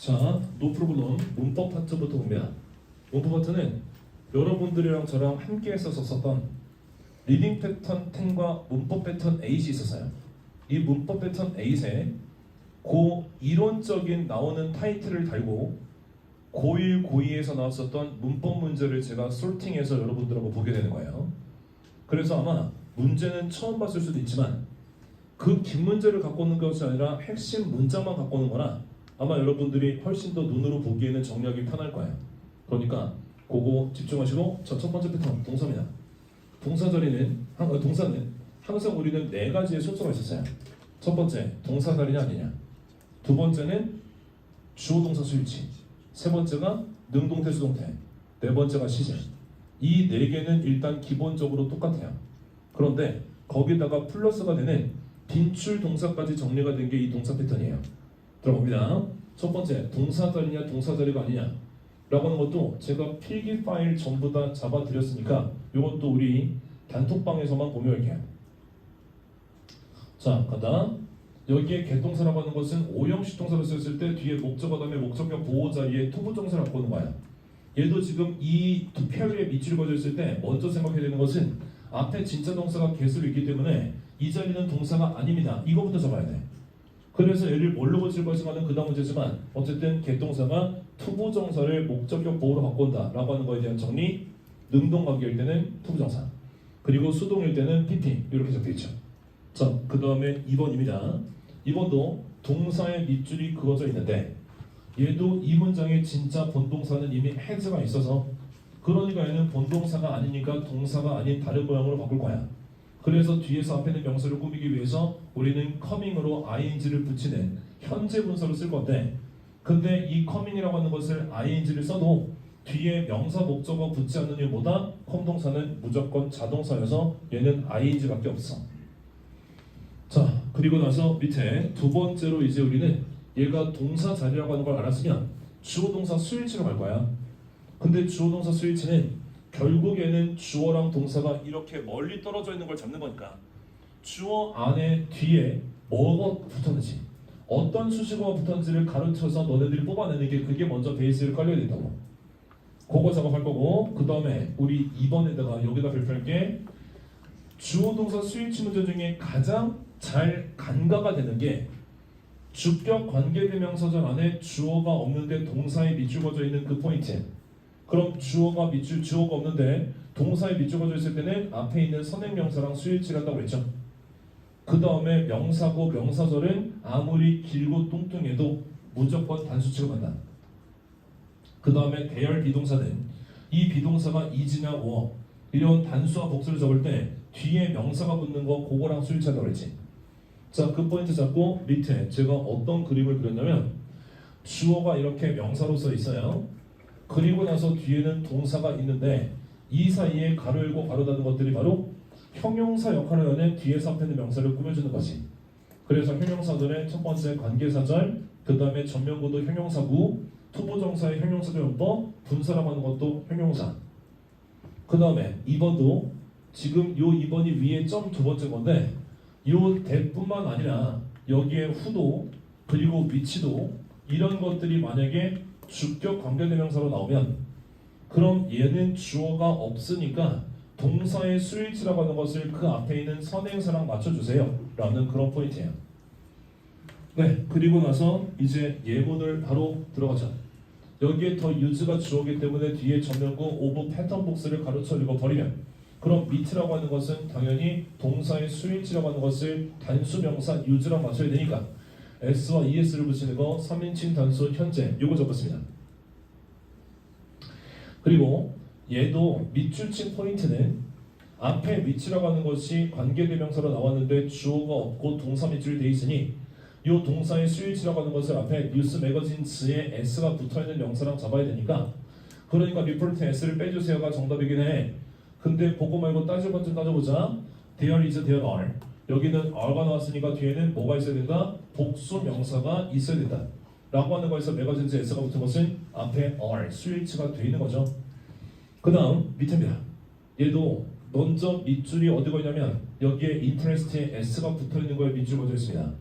자, 노 프로블럼 문법 파트부터 봅니다. 문법 파트는 여러분들이랑 저랑 함께 했어서 썼던 리딩 패턴 10과 문법 패턴 8이 있었어요. 이 문법 패턴 8에 그 이론적인 나오는 타이틀을 달고 고1, 고2에서 나왔었던 문법 문제를 제가 솔팅해서 여러분들하고 보게 되는 거예요. 그래서 아마 문제는 처음 봤을 수도 있지만 그 긴 문제를 갖고 오는 것이 아니라 핵심 문장만 갖고 오는 거나 아마 여러분들이 훨씬 더 눈으로 보기에는 정리하기 편할 거예요. 그러니까 그거 집중하시고 첫 번째 패턴 동사입니다. 동사는 항상 우리는 네 가지의 순서가 있었어요. 첫 번째 동사 자리냐 아니냐, 두 번째는 주어 동사 수일치, 세 번째가 능동태 수동태, 네 번째가 시제. 이 네 개는 일단 기본적으로 똑같아요. 그런데 거기다가 플러스가 되는 빈출 동사까지 정리가 된 게 이 동사 패턴이에요. 들어봅니다. 첫 번째 동사 자리냐 동사 자리가 아니냐 라고 하는 것도 제가 필기 파일 전부 다 잡아 드렸으니까 이것도 우리 단톡방에서만 공유할게요. 자, 간다. 여기에 개동사라고 하는 것은 오형식 동사를 썼을 때 뒤에 목적어 다음에 목적격 보호 자리에 투부정사를 갖고 오는 거야. 얘도 지금 이 두 페어에 밑줄이 그어져 있을 때 먼저 생각해야 되는 것은 앞에 진짜 동사가 개수로 있기 때문에 이 자리는 동사가 아닙니다. 이거부터 잡아야 돼. 그래서 얘를 뭘로 고칠 것인가는 그 다음 문제지만 어쨌든 개동사가 투부정사를 목적격 보호로 바꾼다 라고 하는 거에 대한 정리. 능동관계일 때는 투부정사, 그리고 수동일 때는 PP 이렇게 적혀있죠. 자, 그 다음에 2번입니다. 2번도 동사의 밑줄이 그어져 있는데 얘도 이 문장에 진짜 본동사는 이미 has가 있어서 그러니까 얘는 본동사가 아니니까 동사가 아닌 다른 모양으로 바꿀 거야. 그래서 뒤에서 앞에 있는 명사를 꾸미기 위해서 우리는 coming으로 ing를 붙이는 현재 분사를 쓸 건데, 근데 이 coming이라고 하는 것을 ing를 써도 뒤에 명사 목적어 붙지 않는 이유보다 컴동사는 무조건 자동사여서 얘는 ing밖에 없어. 자, 그리고 나서 밑에 두 번째로 이제 우리는 얘가 동사 자리라고 하는 걸 알았으면 주어 동사 수일치로 갈 거야. 근데 주어 동사 수일치는 결국에는 주어랑 동사가 이렇게 멀리 떨어져 있는 걸 잡는 거니까 주어 안에 뒤에 뭐가 붙었는지 어떤 수식어가 붙었는지를 가르쳐서 너네들이 뽑아내는 게 그게 먼저 베이스를 깔려야 된다고. 그거 작업할 거고, 그 다음에 우리 2번에다가 여기다 발표할 게 주어 동사 수일치 문제 중에 가장 잘 간과가 되는 게 주격 관계대명사절 안에 주어가 없는데 동사에 밑줄 그어져 있는 그 포인트. 그럼 주어가 없는데 동사에 밑줄 그어져 있을 때는 앞에 있는 선행명사랑 수일치를 한다고 했죠. 그 다음에 명사고 명사절은 아무리 길고 뚱뚱해도 무조건 단수 취급한다. 그 다음에 대열 비동사는 이 비동사가 is냐 or 이런 단수와 복수를 적을 때 뒤에 명사가 붙는 거 그거랑 수일치한다고 했지. 자, 그 포인트 잡고 밑에 제가 어떤 그림을 그렸냐면 주어가 이렇게 명사로 써 있어요. 그리고 나서 뒤에는 동사가 있는데 이 사이에 가로 열고 가로 닫는 것들이 바로 형용사 역할을 하는 뒤에서 앞에 있는 명사를 꾸며주는 거지. 그래서 형용사절의 첫 번째 관계사절, 그 다음에 전면구도 형용사구, 투부정사의 형용사절 용법, 분사라고 하는 것도 형용사. 그 다음에 2번도 지금 요 2번이 위에 점 두 번째 건데 요 대뿐만 아니라 여기에 후도 그리고 위치도 이런 것들이 만약에 주격 관계대명사로 나오면 그럼 얘는 주어가 없으니까 동사의 수일치라고 하는 것을 그 앞에 있는 선행사랑 맞춰주세요 라는 그런 포인트예요. 네, 그리고 나서 이제 예문을 바로 들어가자. 여기에 더 use가 주어기 때문에 뒤에 전면구 오브 패턴 복스를 가로쳐 읽어버리면 그럼 meet라고 하는 것은 당연히 동사의 수일치라고 하는 것을 단수명사 use랑 맞춰야 되니까 s와 es를 붙이는 거 3인칭 단수 현재 요거 적었습니다. 그리고 얘도 밑줄 친 포인트는 앞에 위치라고 하는 것이 관계대명사로 나왔는데 주어가 없고 동사 밑줄이 돼 있으니 이 동사의 수일치라고 하는 것을 앞에 뉴스 매거진스에 s가 붙어있는 명사랑 잡아야 되니까 그러니까 리포트 s를 빼주세요가 정답이긴 해. 근데 그거 말고 따져보자. there is, there are. 여기는 are가 나왔으니까 뒤에는 뭐가 있어야 된다? 복수 명사가 있어야 된다 라고 하는 거에서 매거진스 s가 붙은 것은 앞에 are, 수일치가 돼 있는 거죠. 그 다음 밑에입니다. 얘도 먼저 밑줄이 어디가 있냐면 여기에 interest에 s가 붙어있는 거에 밑줄 그어져 있습니다.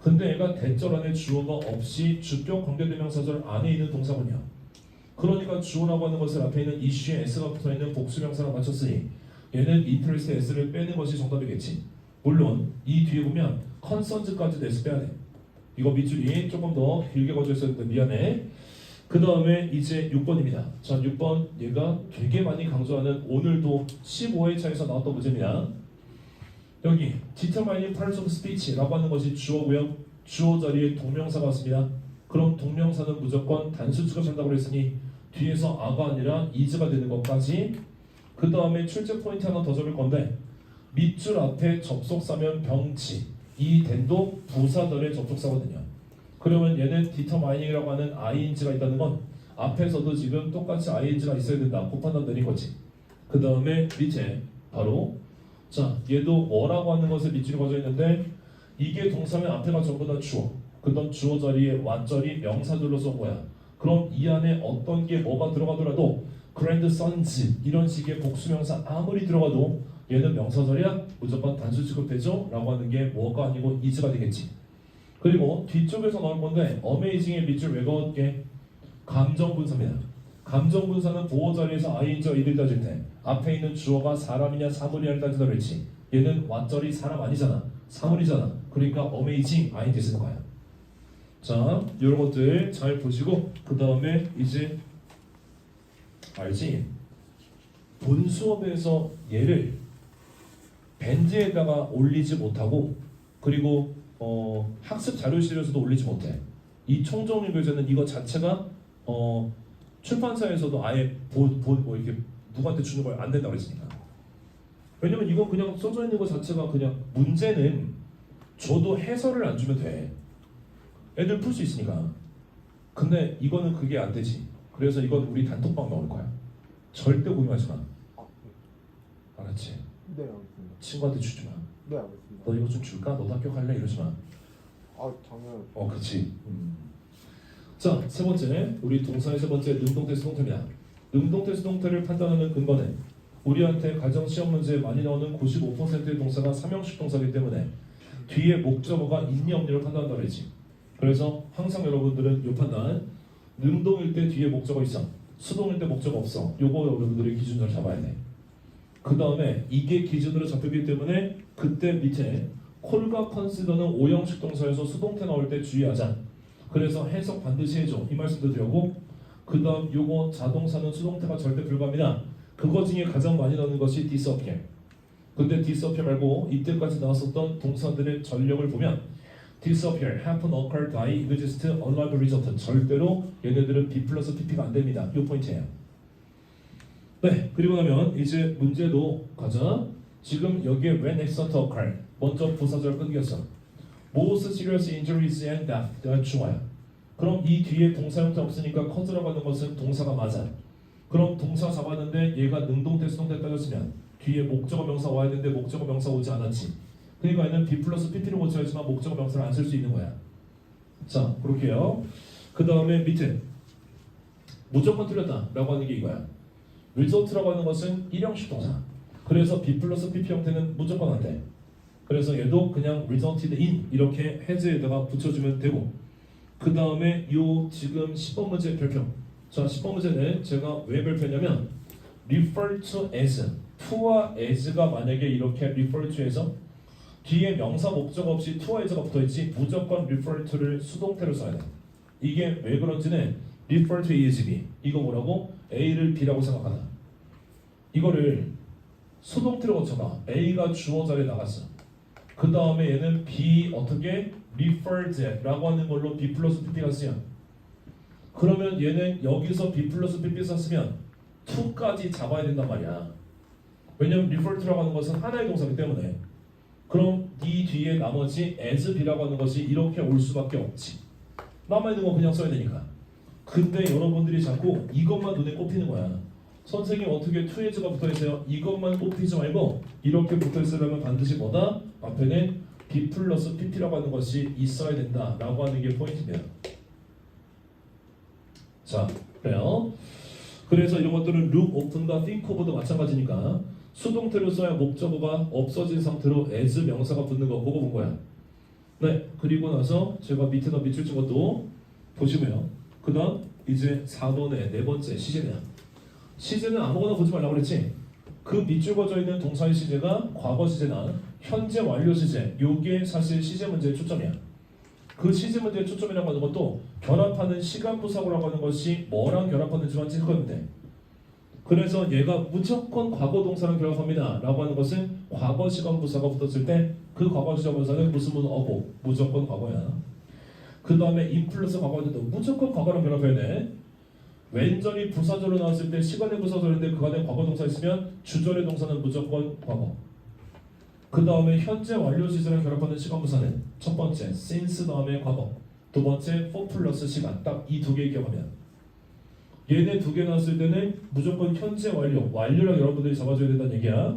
근데 얘가 대절 안에 주어가 없이 주격 관계대명사절 안에 있는 동사군요. 그러니까 주어라고 하는 것을 앞에 있는 이슈에 s가 붙어있는 복수명사랑 맞췄으니 얘는 interest에 s를 빼는 것이 정답이겠지. 물론 이 뒤에 보면 concerns까지도 s 빼야 돼. 이거 밑줄이 조금 더 길게 거져 있었는데 미안해. 그 다음에 이제 6번입니다. 자, 6번 얘가 되게 많이 강조하는 오늘도 15회차에서 나왔던 문제입니다. 여기 determining parts of speech라고 하는 것이 주어고요. 주어 자리에 동명사가 왔습니다. 그럼 동명사는 무조건 단수치가 된다고 했으니 뒤에서 a가 아니라 is가 되는 것까지. 그 다음에 출제 포인트 하나 더 적을 건데 밑줄 앞에 접속사면 병치 이 된도 부사절의 접속사거든요. 그러면 얘는 determining이라고 하는 ing가 있다는 건 앞에서도 지금 똑같이 ing가 있어야 된다 그 판단 내린 거지. 그 다음에 밑에 바로 자 얘도 뭐라고 하는 것을 밑줄이 거져 있는데 이게 동사면 앞에가 전부 다 주어. 그다음 주어 자리에 완절이 명사절로 쏜 거야. 그럼 이 안에 어떤 게 뭐가 들어가더라도 grandsons 이런 식의 복수명사 아무리 들어가도 얘는 명사절이야 무조건 단수 취급되죠 라고 하는 게 뭐가 아니고 is가 되겠지. 그리고 뒤쪽에서 나올 건데 amazing의 밑줄 왜 그었게 감정분사입니다. 감정분사는 보호 자리에서 ing와 이를 따질 때 앞에 있는 주어가 사람이냐 사물이냐를 따지다 그랬지. 얘는 완절이 사람 아니잖아 사물이잖아. 그러니까 amazing ing 쓰는 거야. 자 이런 것들 잘 보시고 그 다음에 이제 알지? 본 수업에서 얘를 밴드에다가 올리지 못하고 그리고 학습 자료실에서도 올리지 못해. 이 총정리 교재는 이거 자체가 출판사에서도 아예 뭐 이렇게 누구한테 주는 걸 안 된다고 했으니까. 왜냐면 이건 그냥 써져 있는 것 자체가 그냥 문제는 줘도 해설을 안 주면 돼. 애들 풀 수 있으니까. 근데 이거는 그게 안 되지. 그래서 이건 우리 단톡방 나올 거야. 절대 공유하지 마. 알았지? 네, 알겠습니다. 친구한테 주지 마. 네, 알겠습니다. 너 이거 좀 줄까? 너도 합격할래? 이러지 마. 아, 당연. 그치. 자, 세 번째. 우리 동사의 세 번째 능동태 수동태입니다. 능동태 수동태를 판단하는 근거는 우리한테 가정 시험 문제에 많이 나오는 95%의 동사가 삼형식 동사이기 때문에 뒤에 목적어가 있니 없니를 판단한다고 그랬지. 그래서 항상 여러분들은 이 판단 능동일 때 뒤에 목적어 있어. 수동일 때 목적어 없어. 요거 여러분들이 기준으로 잡아야 돼. 그 다음에 이게 기준으로 잡히기 때문에 그때 밑에 콜과 컨시더는 오형식 동사에서 수동태 나올 때 주의하자. 그래서 해석 반드시 해줘. 이 말씀도 드리고 그 다음 요거 자동사는 수동태가 절대 불가합니다. 그거 중에 가장 많이 나오는 것이 disappear. 근데 disappear 말고 이때까지 나왔었던 동사들의 전력을 보면 disappear, happen, occur, die, exist, unrivaled result 절대로 얘네들은 B 플러스 PP가 안 됩니다. 이 포인트예요. 네, 그리고 나면 이제 문제도 가자. 지금 여기에 when accident occur 먼저 부사절 끊겼어. most serious injuries and death 주어야. 그럼 이 뒤에 동사 형태 없으니까 cause라고 하는 것은 동사가 맞아. 그럼 동사 잡았는데 얘가 능동태 수동태 따졌으면 뒤에 목적어 명사 와야 되는데 목적어 명사 오지 않았지. 그러니까 얘는 B 플러스 PP를 고쳐야지만 목적어 명사를 안 쓸 수 있는 거야. 자, 그렇게요. 그 다음에 밑에 무조건 틀렸다 라고 하는 게 이거야. result라고 하는 것은 일형식 동사. 그래서 B 플러스 PP 형태는 무조건 안 돼. 그래서 얘도 그냥 resulted in 이렇게 해제에다가 붙여주면 되고 그 다음에 요 지금 10번 문제 별표. 자, 10번 문제는 제가 왜 별표냐면 refer to as, to와 as가 만약에 이렇게 refer to 해서 뒤에 명사 목적 없이 to와 as가 붙어있지 무조건 refer to를 수동태로 써야 돼. 이게 왜 그런지는 refer to is B 이거 뭐라고? A를 B라고 생각하다. 이거를 수동태로 고쳐봐. A가 주어 자리에 나갔어. 그 다음에 얘는 B 어떻게? referred 라고 하는 걸로 B 플러스 PP가 쓰여. 그러면 얘는 여기서 B 플러스 PP 썼으면 to까지 잡아야 된단 말이야. 왜냐면 referred라고 하는 것은 하나의 동사이기 때문에. 그럼 이 뒤에 나머지 as B라고 하는 것이 이렇게 올 수밖에 없지. 남아있는 거 그냥 써야 되니까. 근데 여러분들이 자꾸 이것만 눈에 꼽히는 거야. 선생님 어떻게 to as가 붙어있어요? 이것만 꼽히지 말고 이렇게 붙어있으려면 반드시 뭐다? 앞에는 B 플러스 PP라고 하는 것이 있어야 된다 라고 하는 게 포인트입니다. 자, 그래요. 그래서 이런 것들은 look, open과 think of도 마찬가지니까 수동태로 써야 목적어가 없어진 상태로 as 명사가 붙는 거 보고 본 거야. 네, 그리고 나서 제가 밑에다 밑줄 친 것도 보시고요. 그 다음 이제 4번의 네 번째 시제냐. 시제는 아무거나 보지 말라고 그랬지. 그 밑줄 그어져 있는 동사의 시제가 과거 시제나 현재 완료 시제, 요게 사실 시제 문제의 초점이야. 그 시제 문제의 초점이라고 하는 것도 결합하는 시간 부사고라고 하는 것이 뭐랑 결합하는지만 찍으면 돼. 그래서 얘가 무조건 과거 동사랑 결합합니다 라고 하는 것은 과거 시간 부사가 붙었을 때 그 과거 시간 부사는 무슨 어고 무조건 과거야. 그 다음에 인 플러스 과거할 때도 무조건 과거랑 결합해야 돼. 왼절이 부사절로 나왔을 때 시간의 부사절인데 그 안에 과거 동사 있으면 주절의 동사는 무조건 과거. 그 다음에 현재 완료 시제랑 결합하는 시간 부사는 첫 번째 since 다음에 과거, 두 번째 for 플러스 시간. 딱 이 두 개 기억하면 얘네 두 개 나왔을 때는 무조건 현재 완료랑 여러분들이 잡아줘야 된다는 얘기야.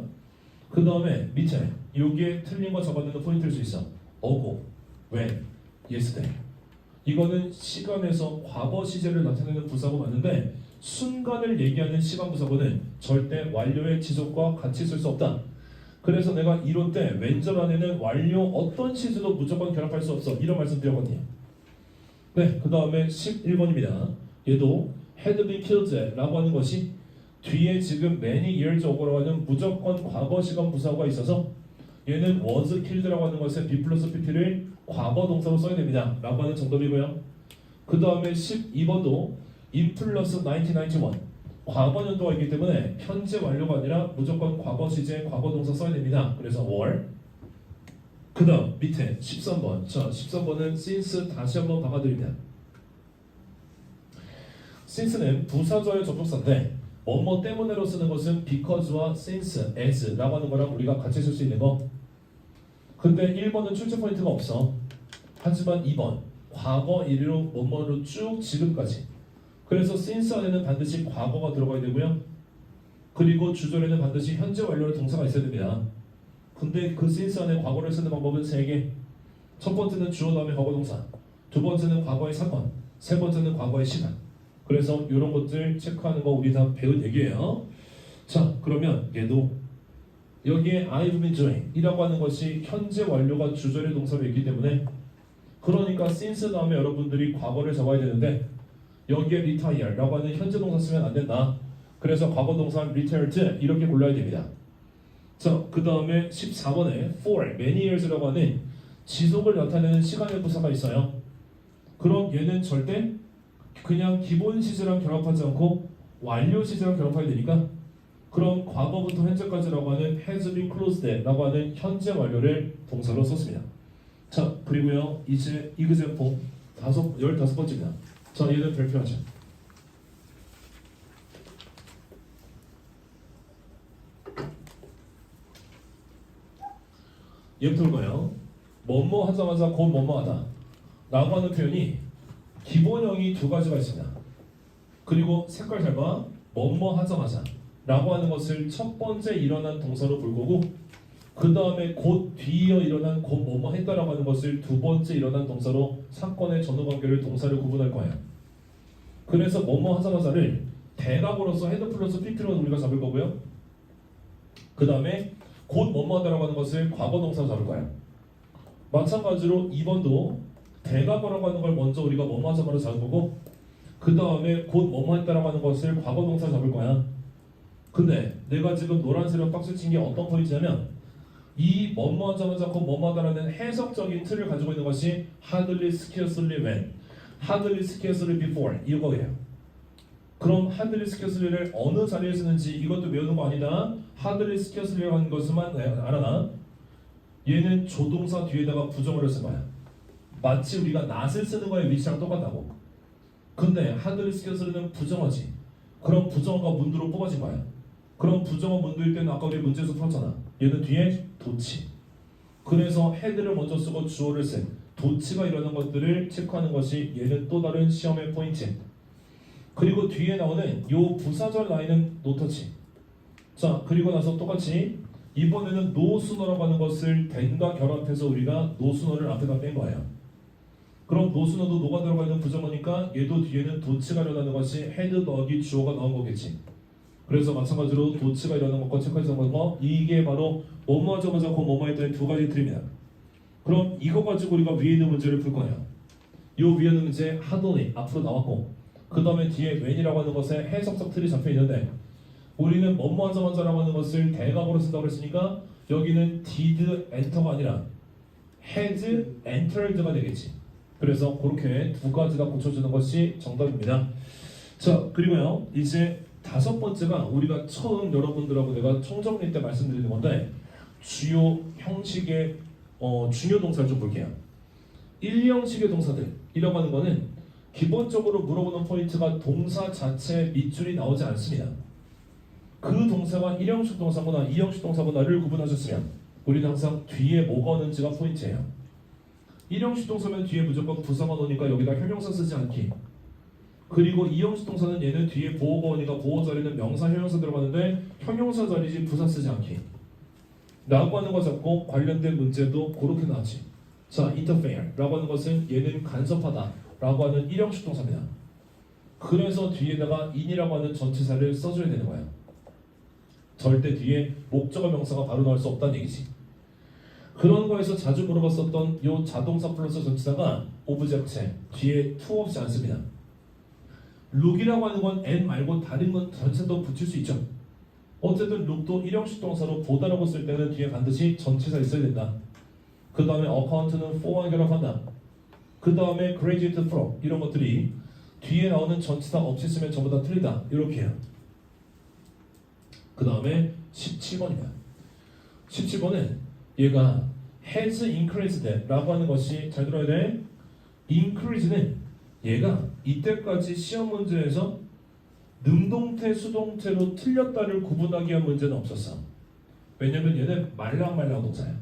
그 다음에 밑에 여기에 틀린 거 잡아내는 포인트일 수 있어. 어고, when, yesterday. 이거는 시간에서 과거 시제를 나타내는 부사고 맞는데 순간을 얘기하는 시간 부사고는 절대 완료의 지속과 같이 쓸 수 없다. 그래서 내가 이론 때 왼절 안에는 완료 어떤 시제도 무조건 결합할 수 없어. 이런 말씀 드렸거든요. 네, 그 다음에 11번입니다. 얘도 had been killed 라고 하는 것이 뒤에 지금 many years ago라고 하는 무조건 과거 시간 부사가 있어서 얘는 was killed라고 하는 것에 be 플러스 pt를 과거 동사로 써야 됩니다 라고 하는 정답이고요. 그 다음에 12번도 in 플러스 1991 과거 연도가 있기 때문에 현재 완료가 아니라 무조건 과거 시제 과거 동사 써야 됩니다. 그래서 were. 그 다음 밑에 13번. 자, 13번은 since 다시 한번 박아드립니다. since는 부사절의 접속사인데 뭐뭐 때문에로 쓰는 것은 because와 since, as라고 하는 거랑 우리가 같이 쓸 수 있는 거. 근데 1번은 출제 포인트가 없어. 하지만 2번 과거 일로 뭐뭐로 쭉 지금까지. 그래서 since 안에는 반드시 과거가 들어가야 되고요. 그리고 주절에는 반드시 현재 완료의 동사가 있어야 됩니다. 근데 그 since 안에 과거를 쓰는 방법은 3개. 첫 번째는 주어 다음에 과거 동사, 두 번째는 과거의 사건, 세 번째는 과거의 시간. 그래서 이런 것들 체크하는 거 우리 다 배운 얘기예요. 자, 그러면 얘도 여기에 I've been doing 이라고 하는 것이 현재 완료가 주절의 동사로 있기 때문에 그러니까 since 다음에 여러분들이 과거를 잡아야 되는데 여기에 retire라고 하는 현재 동사 쓰면 안 된다. 그래서 과거 동사 retired 이렇게 골라야 됩니다. 자, 그 다음에 14번에 for many years라고 하는 지속을 나타내는 시간의 부사가 있어요. 그럼 얘는 절대 그냥 기본 시제랑 결합하지 않고 완료 시제랑 결합해야 되니까 그럼 과거부터 현재까지라고 하는 has been closed라고 하는 현재 완료를 동사로 썼습니다. 자, 그리고요 이제 example 15번째입니다. 자, 얘는 발표하죠. 얘부터 볼까요? 뭐뭐 하자마자 곧 뭐뭐 하다 라고 하는 표현이 기본형이 두 가지가 있습니다. 그리고 색깔 잘 봐. 뭐뭐 하자마자 라고 하는 것을 첫 번째 일어난 동사로 볼 거고 그 다음에 곧 뒤이어 일어난 곧 뭐뭐 했다라고 하는 것을 두 번째 일어난 동사로 사건의 전후관계를 동사를 구분할 거예요. 그래서 뭐뭐 하자마자를 대각으로서 헤드 플러스 PP로 우리가 잡을 거고요. 그 다음에 곧 뭐뭐 하다라고 하는 것을 과거 동사로 잡을 거예요. 마찬가지로 2번도 대각어라고 하는 걸 먼저 우리가 뭐뭐 하자마자 잡을 거고 그 다음에 곧 뭐뭐 했다라고 하는 것을 과거 동사로 잡을 거야. 근데 내가 지금 노란색으로 박스 친 게 어떤 포인트냐면 이 뭐뭐 하자마자 곧 뭐뭐 하다라는 해석적인 틀을 가지고 있는 것이 hardly, scarcely, when, hardly, scarcely, before 이거예요. 그럼 hardly, scarcely를 어느 자리에 쓰는지 이것도 외우는 거 아니다. hardly, scarcely라고 하는 것만 알아놔. 얘는 조동사 뒤에다가 부정어를 쓴 거야. 마치 우리가 not을 쓰는 거의 위치랑 똑같다고. 근데 hardly, scarcely는 부정어지. 그럼 부정어가 문두로 뽑아진 거야. 그럼 부정어 문두일 때는 아까 우리 문제에서 풀었잖아. 얘는 뒤에 도치. 그래서 헤드를 먼저 쓰고 주어를 쓴 도치가 이러는 것들을 체크하는 것이 얘는 또 다른 시험의 포인트. 그리고 뒤에 나오는 요 부사절 라인은 노터치. 자, 그리고 나서 똑같이 이번에는 노순어라고 하는 것을 then과 결합해서 우리가 노순어를 앞에다 뺀 거예요. 그럼 노순어도 노가 들어가 있는 부정어니까 얘도 뒤에는 도치가 일어나는 것이 헤드 더하기 주어가 나온 거겠지. 그래서 마찬가지로 도치가 일어나는 것과 체크해서 한 거 이게 바로 뭐뭐 하자마자 그 뭐뭐 했더니 두 가지 틀입니다. 그럼 이거 가지고 우리가 위에 있는 문제를 풀 거예요. 요 위에 있는 문제 하더니 앞으로 나왔고 그 다음에 뒤에 when이라고 하는 것에 해석적 틀이 잡혀 있는데 우리는 뭐뭐하자마자라고 하는 것을 대각으로 쓴다고 했으니까 여기는 did enter가 아니라 had entered가 되겠지. 그래서 그렇게 두 가지 다 고쳐주는 것이 정답입니다. 자, 그리고요 이제 다섯 번째가 우리가 처음 여러분들하고 내가 총정리 때 말씀드리는 건데 주요 형식의 중요 동사를 좀 볼게요. 1형식의 동사들이라고 하는 거는 기본적으로 물어보는 포인트가 동사 자체 밑줄이 나오지 않습니다. 그 동사가 1형식 동사거나 2형식 동사거나를 구분하셨으면 우리는 항상 뒤에 뭐가 오는지가 포인트예요. 1형식 동사면 뒤에 무조건 부사가 오니까 여기다 형용사 쓰지 않기. 그리고 2형식 동사는 얘는 뒤에 보호가 오니까 보호 자리는 명사, 형용사 들어가는데 형용사 자리지 부사 쓰지 않기. 라고 하는 거 잡고 관련된 문제도 그렇게 나왔지. 자, interfere 라고 하는 것은 얘는 간섭하다 라고 하는 1형식 동사입니다. 그래서 뒤에다가 in이라고 하는 전치사를 써줘야 되는 거예요. 절대 뒤에 목적어 명사가 바로 나올 수 없다는 얘기지. 그런 거에서 자주 물어봤었던 요 자동사 플러스 전치사가 오브젝트 뒤에 to 없지 않습니다. look이라고 하는 건 and 말고 다른 건 전체도 붙일 수 있죠. 어쨌든 look도 1형식 동사로 보다라고 쓸 때는 뒤에 반드시 전치사 있어야 된다. 그 다음에 account는 for와 결합한다. 그 다음에 graduate from 이런 것들이 뒤에 나오는 전치사 없이 쓰면 전부 다 틀리다. 이렇게 해요. 그 다음에 17번입니다. 17번은 얘가 has increased 라고 하는 것이 잘 들어야 돼. increase는 얘가 이때까지 시험 문제에서 능동태, 수동태로 틀렸다를 구분하기 위한 문제는 없었어. 왜냐면 얘는 말랑말랑 동사야.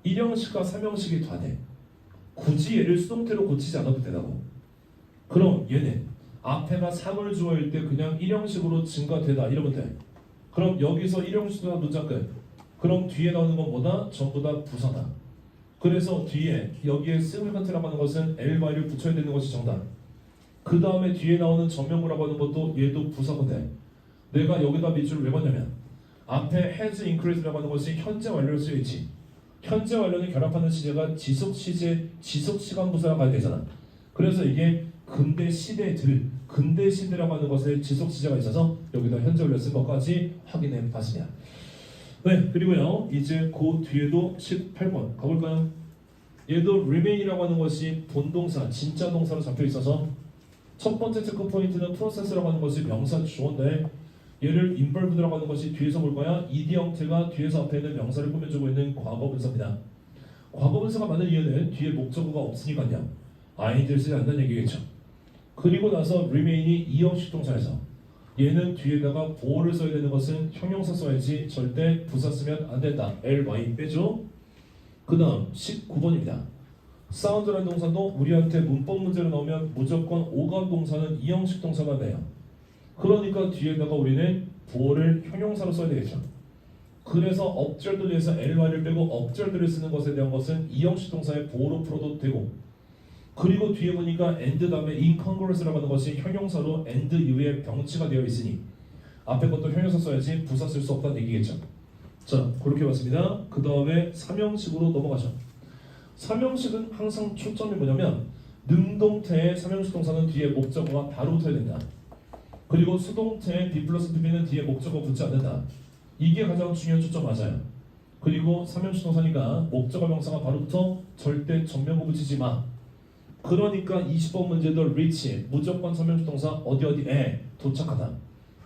1형식과 3형식이 다 돼. 굳이 얘를 수동태로 고치지 않아도 되다고. 그럼 얘는 앞에가 3을 주어일 때 그냥 1형식으로 증가되다 이러면 돼. 그럼 여기서 1형식과 문장 끝. 그럼 뒤에 나오는 건 뭐다? 전부 다 부사다. 그래서 뒤에 여기에 시그니컨트라고 하는 것은 ly를 붙여야 되는 것이 정답. 그 다음에 뒤에 나오는 전명구라고 하는 것도 얘도 부사거든. 내가 여기다 밑줄을 왜 봤냐면 앞에 has increased라고 하는 것이 현재 완료로 쓰여있지. 현재 완료는 결합하는 시제가 지속 시제, 지속 시간 부사가 가야 되잖아. 그래서 이게 근대 시대들, 근대 시대라고 하는 것에 지속 시제가 있어서 여기다 현재 완료 쓴 것까지 확인해 봤습니다. 네, 그리고요 이제 그 뒤에도 18번 가볼까요? 얘도 remain이라고 하는 것이 본동사, 진짜 동사로 잡혀 있어서 첫 번째 체크 포인트는 프로세스라고 하는 것이 명사 주어인데 얘를 involved라고 하는 것이 뒤에서 볼 거야. ed 형태가 뒤에서 앞에 있는 명사를 꾸며주고 있는 과거 분사입니다. 과거 분사가 맞는 이유는 뒤에 목적어가 없으니까요. id를 쓰지 않는다는 얘기겠죠. 그리고 나서 remain이 2형식 동사에서 얘는 뒤에다가 보호를 써야 되는 것은 형용사 써야지 절대 부사 쓰면 안 된다. ly 빼죠. 그 다음 19번입니다. 사운드라는 동사도 우리한테 문법 문제로 나오면 무조건 오감 동사는 2형식 동사가 돼요. 그러니까 뒤에다가 우리는 보호를 형용사로 써야 되겠죠. 그래서 억절들에서 ly를 빼고 억절들을 쓰는 것에 대한 것은 2형식 동사의 보호로 풀어도 되고 그리고 뒤에 보니까 and 다음에 incongruous라고 하는 것이 형용사로 and 이후에 병치가 되어 있으니 앞에 것도 형용사 써야지 부사 쓸 수 없다는 얘기겠죠. 자, 그렇게 봤습니다. 그 다음에 3형식으로 넘어가죠. 3형식은 항상 초점이 뭐냐면 능동태의 3형식 동사는 뒤에 목적어가 바로 붙어야 된다. 그리고 수동태의 be 플러스 pp는 뒤에 목적어 붙지 않는다. 이게 가장 중요한 초점 맞아요. 그리고 3형식 동사니까 목적어 명사가 바로 붙어 절대 전면구 붙이지 마. 그러니까 20번 문제도 reach 무조건 3형식 동사 어디에 도착하다.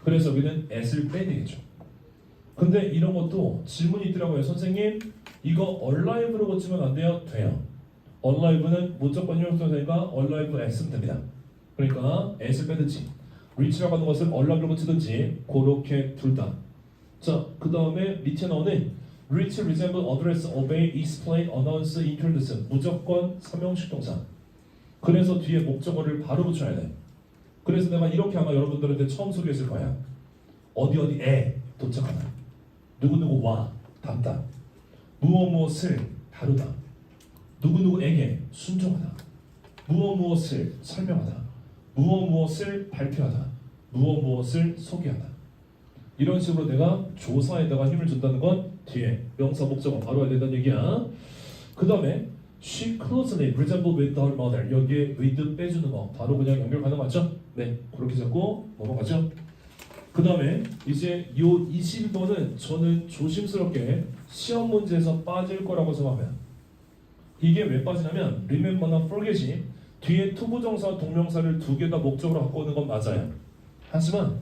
그래서 여기는 at을 빼야 되겠죠. 근데 이런 것도 질문이 있더라고요. 선생님 이거 alive로 고치면 안 돼요? 돼요. alive는 무조건 형용사 동사니까 alive at 쓰면 됩니다. 그러니까 at을 빼든지 reach라고 하는 것을 alive로 고치든지 그렇게 둘 다. 자, 그 다음에 밑에 나오는 reach, resemble, address, obey, explain, announce, introduce 무조건 3형식 동사. 그래서 뒤에 목적어를 바로 붙여야 돼. 그래서 내가 이렇게 아마 여러분들한테 처음 소개했을 거야. 어디에 도착하다. 누구누구와 닿다. 무엇을 다루다. 누구누구에게 순종하다. 무엇을 설명하다. 무엇을 발표하다. 무엇을 소개하다. 이런 식으로 내가 조사에다가 힘을 준다는 건 뒤에 명사 목적어 바로 해야 된다는 얘기야. 그 다음에 She closely resembled with her mother. 여기에 with 빼주는 거 바로 그냥 연결 가능하죠? 네, 그렇게 잡고 넘어가죠. 그 다음에 이제 요 22번은 저는 조심스럽게 시험 문제에서 빠질 거라고 생각해요. 이게 왜 빠지냐면 remember나 forget이 뒤에 투부정사 동명사를 두 개 다 목적으로 갖고 오는 건 맞아요. 하지만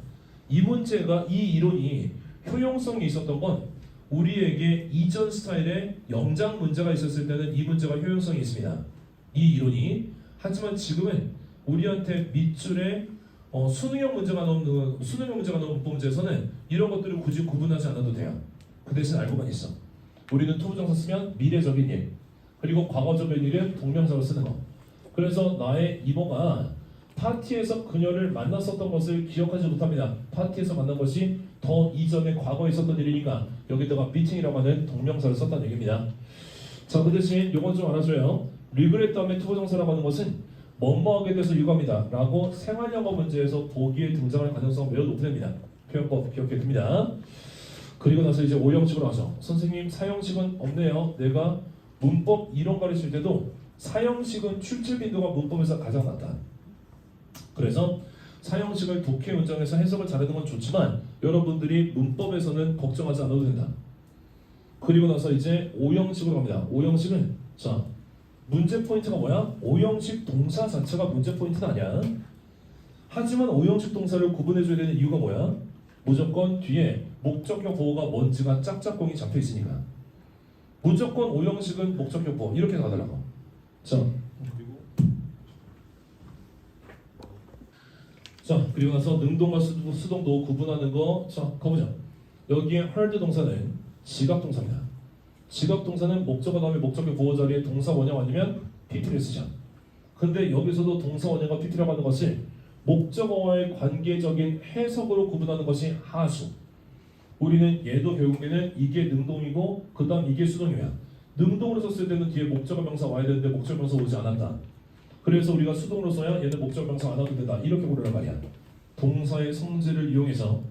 이 문제가 이 이론이 효용성이 있었던 건 우리에게 이전 스타일의 영장 문제가 있었을 때는 이 문제가 효용성이 있습니다. 이 이론이. 하지만 지금은 우리한테 밑줄에 수능형 문제가 나오는 문법 문제에서는 이런 것들을 굳이 구분하지 않아도 돼요. 그 대신 알고만 있어. 우리는 투부정사 쓰면 미래적인 일, 그리고 과거적인 일은 동명사로 쓰는 거. 그래서 나의 이모가 파티에서 그녀를 만났었던 것을 기억하지 못합니다. 파티에서 만난 것이 더 이전에 과거에 있었던 일이니까 여기다가 미팅이라고 하는 동명사를 썼다는 얘기입니다. 자, 그 대신 이건 좀 알아줘요. regret 다음에 투부정사라고 하는 것은 뭐뭐하게 돼서 유감이다 라고 생활영어 문제에서 보기에 등장할 가능성은 매우 높은 됩니다. 표현법 기억해 둡니다. 그리고 나서 이제 오형식으로 하죠. 선생님 사형식은 없네요. 내가 문법 이론 가르칠 때도 사형식은 출제 빈도가 문법에서 가장 낮다. 그래서 사형식을 독해 문장에서 해석을 잘하는 건 좋지만 여러분들이 문법에서는 걱정하지 않아도 된다. 그리고 나서 이제 오형식으로 갑니다. 오형식은 자 문제 포인트가 뭐야? 오형식 동사 자체가 문제 포인트는 아니야. 하지만 오형식 동사를 구분해줘야 되는 이유가 뭐야? 무조건 뒤에 목적격 보호가 뭔지가 짝짝꿍이 잡혀 있으니까. 무조건 오형식은 목적격 보호 이렇게 가더라고. 그리고 나서 능동과 수동도 구분하는 거. 자, 가보자. 여기에 heard 동사는 지각 동사입니다. 지각 동사는 목적어 다음에 목적격 보호 자리에 동사 원형 아니면 PP를 쓰죠. 근데 여기서도 동사 원형과 PP라고 하는 것을 목적어와의 관계적인 해석으로 구분하는 것이 하수. 우리는 얘도 결국에는 이게 능동이고 그 다음 이게 수동이야. 능동으로 썼을 때는 뒤에 목적어 명사 와야 되는데 목적어 명사 오지 않았다. 그래서 우리가 수동으로 써야 얘는 목적어 명사 안 와도 된다. 이렇게 고르란 말이야. 동사의 성질을 이용해서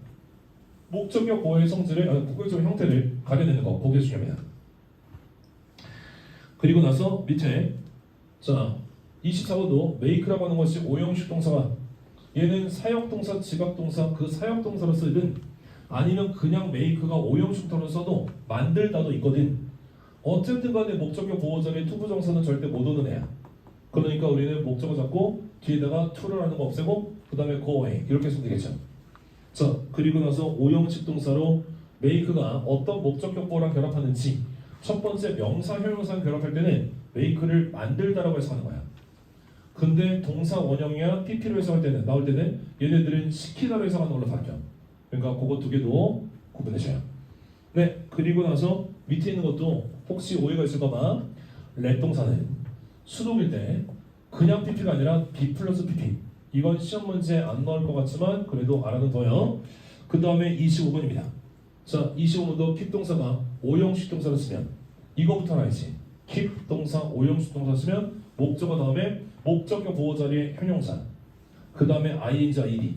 목적격 보호의 성질을 국격적 형태를 가려내는 거. 그게 중요합니다. 그리고 나서 밑에 자 24번도 make라고 하는 것이 오형식 동사가 얘는 사역동사, 지각동사 그 사역동사로 쓰든 아니면 그냥 make가 오형식 동사로 써도 만들다도 있거든. 어쨌든 간에 목적격 보호 자리에 투부정사는 절대 못 오는 애야. 그러니까 우리는 목적어 잡고 뒤에다가 to를 하는 거 없애고 그 다음에 go away 이렇게 쓰면 되겠죠. 자 그리고 나서 오형식 동사로 make가 어떤 목적격 보호랑 결합하는지 첫 번째 명사, 형용사랑 결합할 때는 make를 만들다라고 해석하는 거야. 근데 동사 원형이야 PP로 해석할 때는 나올 때는 얘네들은 시키다로 해석하는 걸로 바뀌어. 그러니까 그거 두 개도 구분해줘요. 네, 그리고 나서 밑에 있는 것도 혹시 오해가 있을까봐 let 동사는 수동일 때 그냥 PP가 아니라 B 플러스 PP. 이건 시험 문제에 안 나올 것 같지만 그래도 알아는 둬요. 그 다음에 25번입니다. 자, 25번도 keep 동사가 오형식 동사를 쓰면 이거부터 알아야지. keep 동사, 오형식 동사 쓰면 목적어 다음에 목적격 보호 자리에 형용사 그 다음에 ing, ed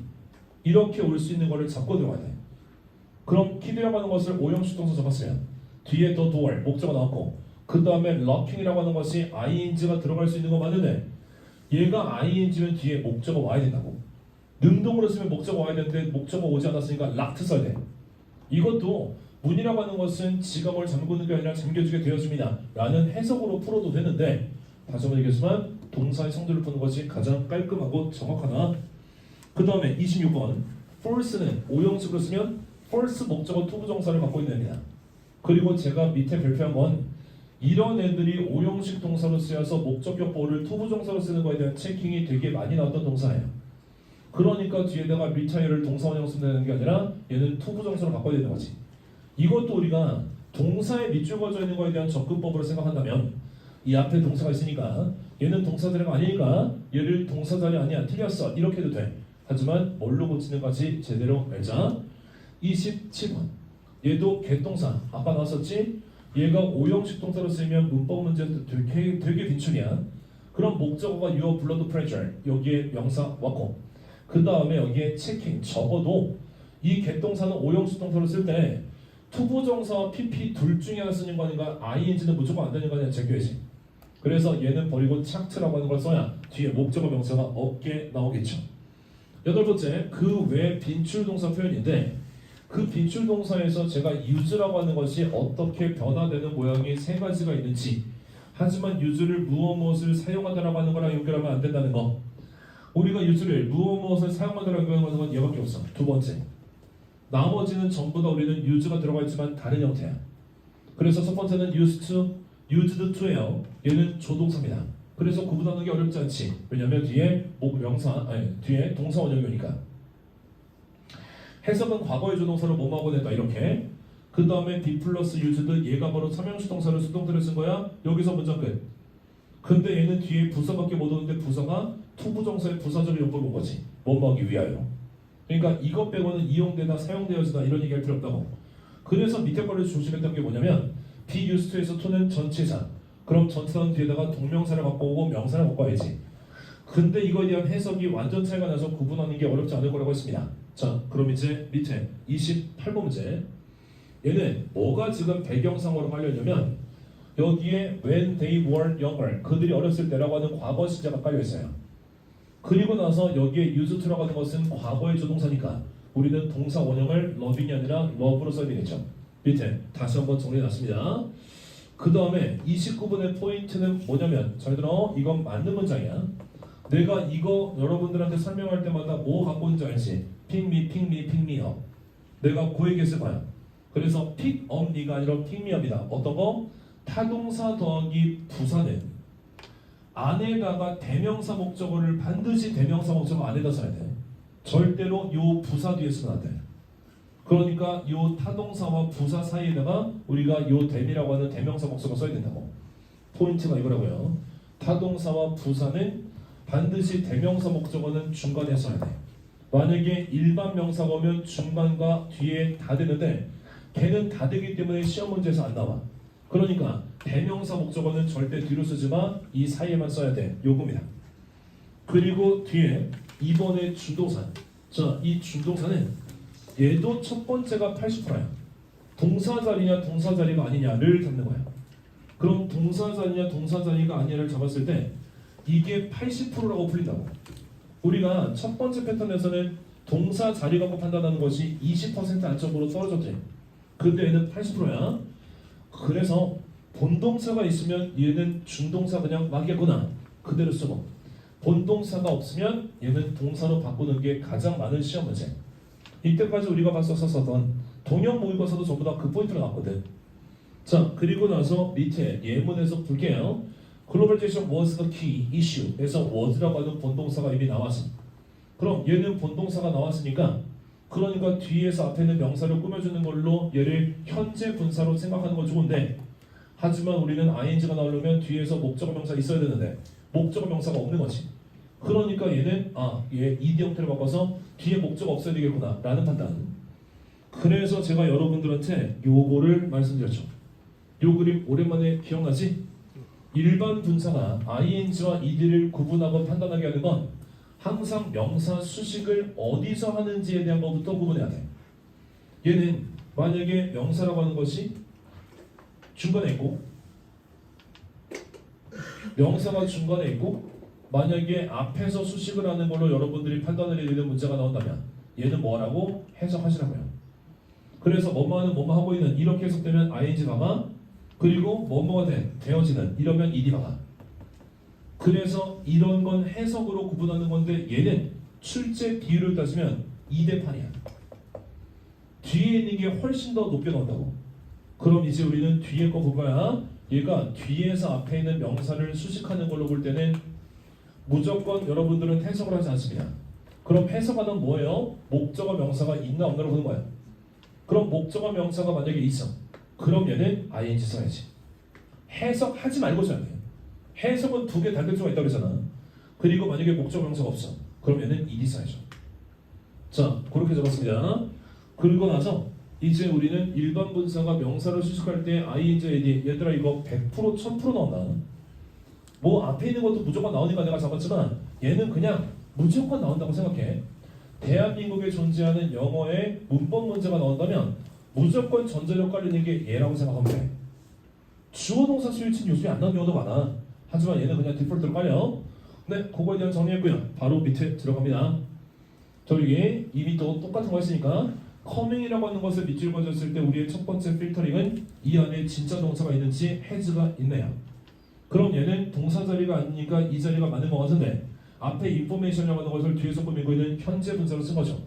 이렇게 올 수 있는 거를 잡고 들어가야 돼. 그럼 keep이라고 하는 것을 오형식 동사 잡았으면 뒤에 the door 목적어 나왔고 그 다음에 locking이라고 하는 것이 ing가 들어갈 수 있는 거 맞는데 얘가 ing면 뒤에 목적어 와야 된다고. 능동으로 쓰면 목적어 와야 되는데 목적어 오지 않았으니까 locked 써야 돼. 이것도 문이라고 하는 것은 지갑을 잠그는 게 아니라 잠겨주게 되어줍니다 라는 해석으로 풀어도 되는데 다시 한번 얘기했지만 동사의 성질을 푸는 것이 가장 깔끔하고 정확하다. 그 다음에 26번 force는 오형식으로 쓰면 force 목적어 투부정사를 갖고 있는 애입니다. 그리고 제가 밑에 발표한 건 이런 애들이 오형식 동사로 쓰여서 목적격 보호를 투부정사로 쓰는 거에 대한 체킹이 되게 많이 나왔던 동사예요. 그러니까 뒤에다가 retire를 동사 원형 쓴다는 게 아니라 얘는 투부정사로 바꿔야 되는 거지. 이것도 우리가 동사에 밑줄 그어져 있는 거에 대한 접근법으로 생각한다면 이 앞에 동사가 있으니까 얘는 동사 자리가 아니니까 얘를 동사 자리 아니야 틀렸어 이렇게 해도 돼. 하지만 뭘로 고치는가지 제대로 알자. 27번 얘도 개동사 아까 나왔었지. 얘가 오형식 동사로 쓰이면 문법 문제도 되게 빈출이야. 그럼 목적어가 your blood pressure 여기에 명사 왔고 그 다음에 여기에 checking 적어도 이 개동사는 오형식 동사로 쓸 때 투부정사와 PP 둘 중에 하나 쓰는 거 아닌가? ing는 무조건 안 되는 거 아니야? 제껴야지. 그래서 얘는 버리고 차트라고 하는 걸 써야 뒤에 목적어 명사가 없게 나오겠죠. 여덟 번째, 그 외 빈출 동사 표현인데 그 빈출 동사에서 제가 use라고 하는 것이 어떻게 변화되는 모양이 세 가지가 있는지, 하지만 use를 무엇을 사용하다라고 하는 거랑 연결하면 안 된다는 거. 우리가 use를 무엇을 사용하다라고 연결하는 건 얘밖에 없어. 두 번째, 나머지는 전부 다 우리는 use가 들어가 있지만 다른 형태야. 그래서 첫 번째는 used to, used to예요. 얘는 조동사입니다. 그래서 구분하는 게 어렵지 않지. 왜냐면 뒤에 뒤에 동사 원형이 오니까. 해석은 과거의 조동사를 뭐하고 냈다 이렇게. 그 다음에 be 플러스 used, 얘가 바로 삼형식 동사를 수동태를 쓴 거야. 여기서 문장 끝. 근데 얘는 뒤에 부사밖에 못 오는데 부사가 투부정사의 부사절을 엿보는 거지. 뭐하기 위하여. 그러니까 이것 빼고는 이용되다 사용되어지다 이런 얘기할 필요 없다고. 그래서 밑에 거를 조심했던 게 뭐냐면 be used to에서 to는 전치사. 그럼 전치사는 뒤에다가 동명사를 갖고 오고 명사를 갖고 와야지. 근데 이거에 대한 해석이 완전 차이가 나서 구분하는 게 어렵지 않을 거라고 했습니다. 자, 그럼 이제 밑에 28번 문제. 얘는 뭐가 지금 배경상으로 깔려있냐면 여기에 when they were younger, 그들이 어렸을 때라고 하는 과거 시제가 깔려있어요. 그리고 나서 여기에 used to라고 하는 것은 과거의 조동사니까 우리는 동사 원형을 loving이 아니라 love로 써야 되겠죠. 밑에 다시 한번 정리해놨습니다. 그 다음에 29번의 포인트는 뭐냐면, 잘 들어, 이건 맞는 문장이야. 내가 이거 여러분들한테 설명할 때마다 뭐 갖고 온지 알지? pick me, pick me, pick me up. 내가 그 얘기했을 거야. 그래서 pick up me가 아니라 pick me up이다. 어떤 거? 타동사 더하기 부사는 안에다가 대명사 목적어를 반드시 대명사 목적어 안에다 써야 돼. 절대로 요 부사 뒤에 쓰면 안 돼. 그러니까 요 타동사와 부사 사이에다가 우리가 요 대미라고 하는 대명사 목적어 써야 된다고. 포인트가 이거라고요. 타동사와 부사는 반드시 대명사 목적어는 중간에 써야 돼. 만약에 일반 명사가 오면 중간과 뒤에 다 되는데 걔는 다 되기 때문에 시험 문제에서 안 나와. 그러니까 대명사 목적어는 절대 뒤로 쓰지 마. 이 사이에만 써야 돼. 요겁니다. 그리고 뒤에 2번의 준동사. 자, 이 준동사는 얘도 첫 번째가 80%야. 동사 자리냐 동사 자리가 아니냐를 잡는 거야. 그럼 동사 자리냐 동사 자리가 아니냐를 잡았을 때 이게 80%라고 풀린다고. 우리가 첫 번째 패턴에서는 동사 자리 갖고 판단하는 것이 20% 안쪽으로 떨어졌대. 근데 얘는 80%야. 그래서 본동사가 있으면 얘는 준동사 그냥 막이구나 그대로 쓰고, 본동사가 없으면 얘는 동사로 바꾸는 게 가장 많은 시험 문제. 이때까지 우리가 봤었던 동형 모의고사도 전부 다 그 포인트로 나왔거든. 자, 그리고 나서 밑에 예문에서 볼게요. Globalization was the key issue 에서 was라고 하는 본동사가 이미 나왔어. 그럼 얘는 본동사가 나왔으니까, 그러니까 뒤에서 앞에 있는 명사를 꾸며주는 걸로 얘를 현재 분사로 생각하는 건 좋은데, 하지만 우리는 ing가 나오려면 뒤에서 목적어 명사 있어야 되는데 목적어 명사가 없는 거지. 그러니까 얘는 얘 ed 형태를 바꿔서 뒤에 목적어 없어야 되겠구나 라는 판단. 그래서 제가 여러분들한테 요거를 말씀드렸죠. 요 그림 오랜만에 기억나지? 일반 분사가 ing와 ed를 구분하고 판단하게 하는 건 항상 명사 수식을 어디서 하는지에 대한 것부터 구분해야 돼. 얘는 만약에 명사라고 하는 것이 중간에 있고, 명사가 중간에 있고, 만약에 앞에서 수식을 하는 걸로 여러분들이 판단을 해야 되는 문제가 나온다면 얘는 뭐라고 해석하시라고요. 그래서 뭐뭐하는 뭐뭐 하고 있는 이렇게 해석되면 ing 가마, 그리고 뭐뭐가 되어지는 이러면 ed 가마. 그래서 이런 건 해석으로 구분하는 건데 얘는 출제 비율을 따지면 2대 8이야. 뒤에 있는 게 훨씬 더 높게 나온다고. 그럼 이제 우리는 뒤에 거 볼 거야. 얘가 뒤에서 앞에 있는 명사를 수식하는 걸로 볼 때는 무조건 여러분들은 해석을 하지 않습니다. 그럼 해석하는 뭐예요? 목적어 명사가 있나 없나로 보는 거야. 그럼 목적어 명사가 만약에 있어. 그럼 얘는 ing 써야지. 해석하지 말고 써야 돼. 해석은 두 개 단백질가 있다고 그랬잖아. 그리고 만약에 목적어 명사가 없어. 그럼 얘는 ed 써야죠. 자, 그렇게 적었습니다. 그리고 나서 이제 우리는 일반 분사가 명사를 수식할 때 ing, ed, 얘들아 이거 100% 1000% 나온다. 뭐 앞에 있는 것도 무조건 나오니까 내가 잡았지만 얘는 그냥 무조건 나온다고 생각해. 대한민국에 존재하는 영어의 문법 문제가 나온다면 무조건 전제력 깔리는 게 얘라고 생각하면 돼. 주어 동사 수일치는 요즘에 안 나오는 경우도 많아. 하지만 얘는 그냥 디폴트로 깔려. 네, 그거에 대한 정리했고요. 바로 밑에 들어갑니다. 저기 이미 또 똑같은 거 했으니까 coming이라고 하는 것을 밑줄 그어줬을 때 우리의 첫 번째 필터링은 이 안에 진짜 동사가 있는지 has가 있네요. 그럼 얘는 동사 자리가 아니니까 이 자리가 맞는 것 같은데 앞에 information이라고 하는 것을 뒤에서 꾸미고 있는 현재 분사로 쓴 거죠.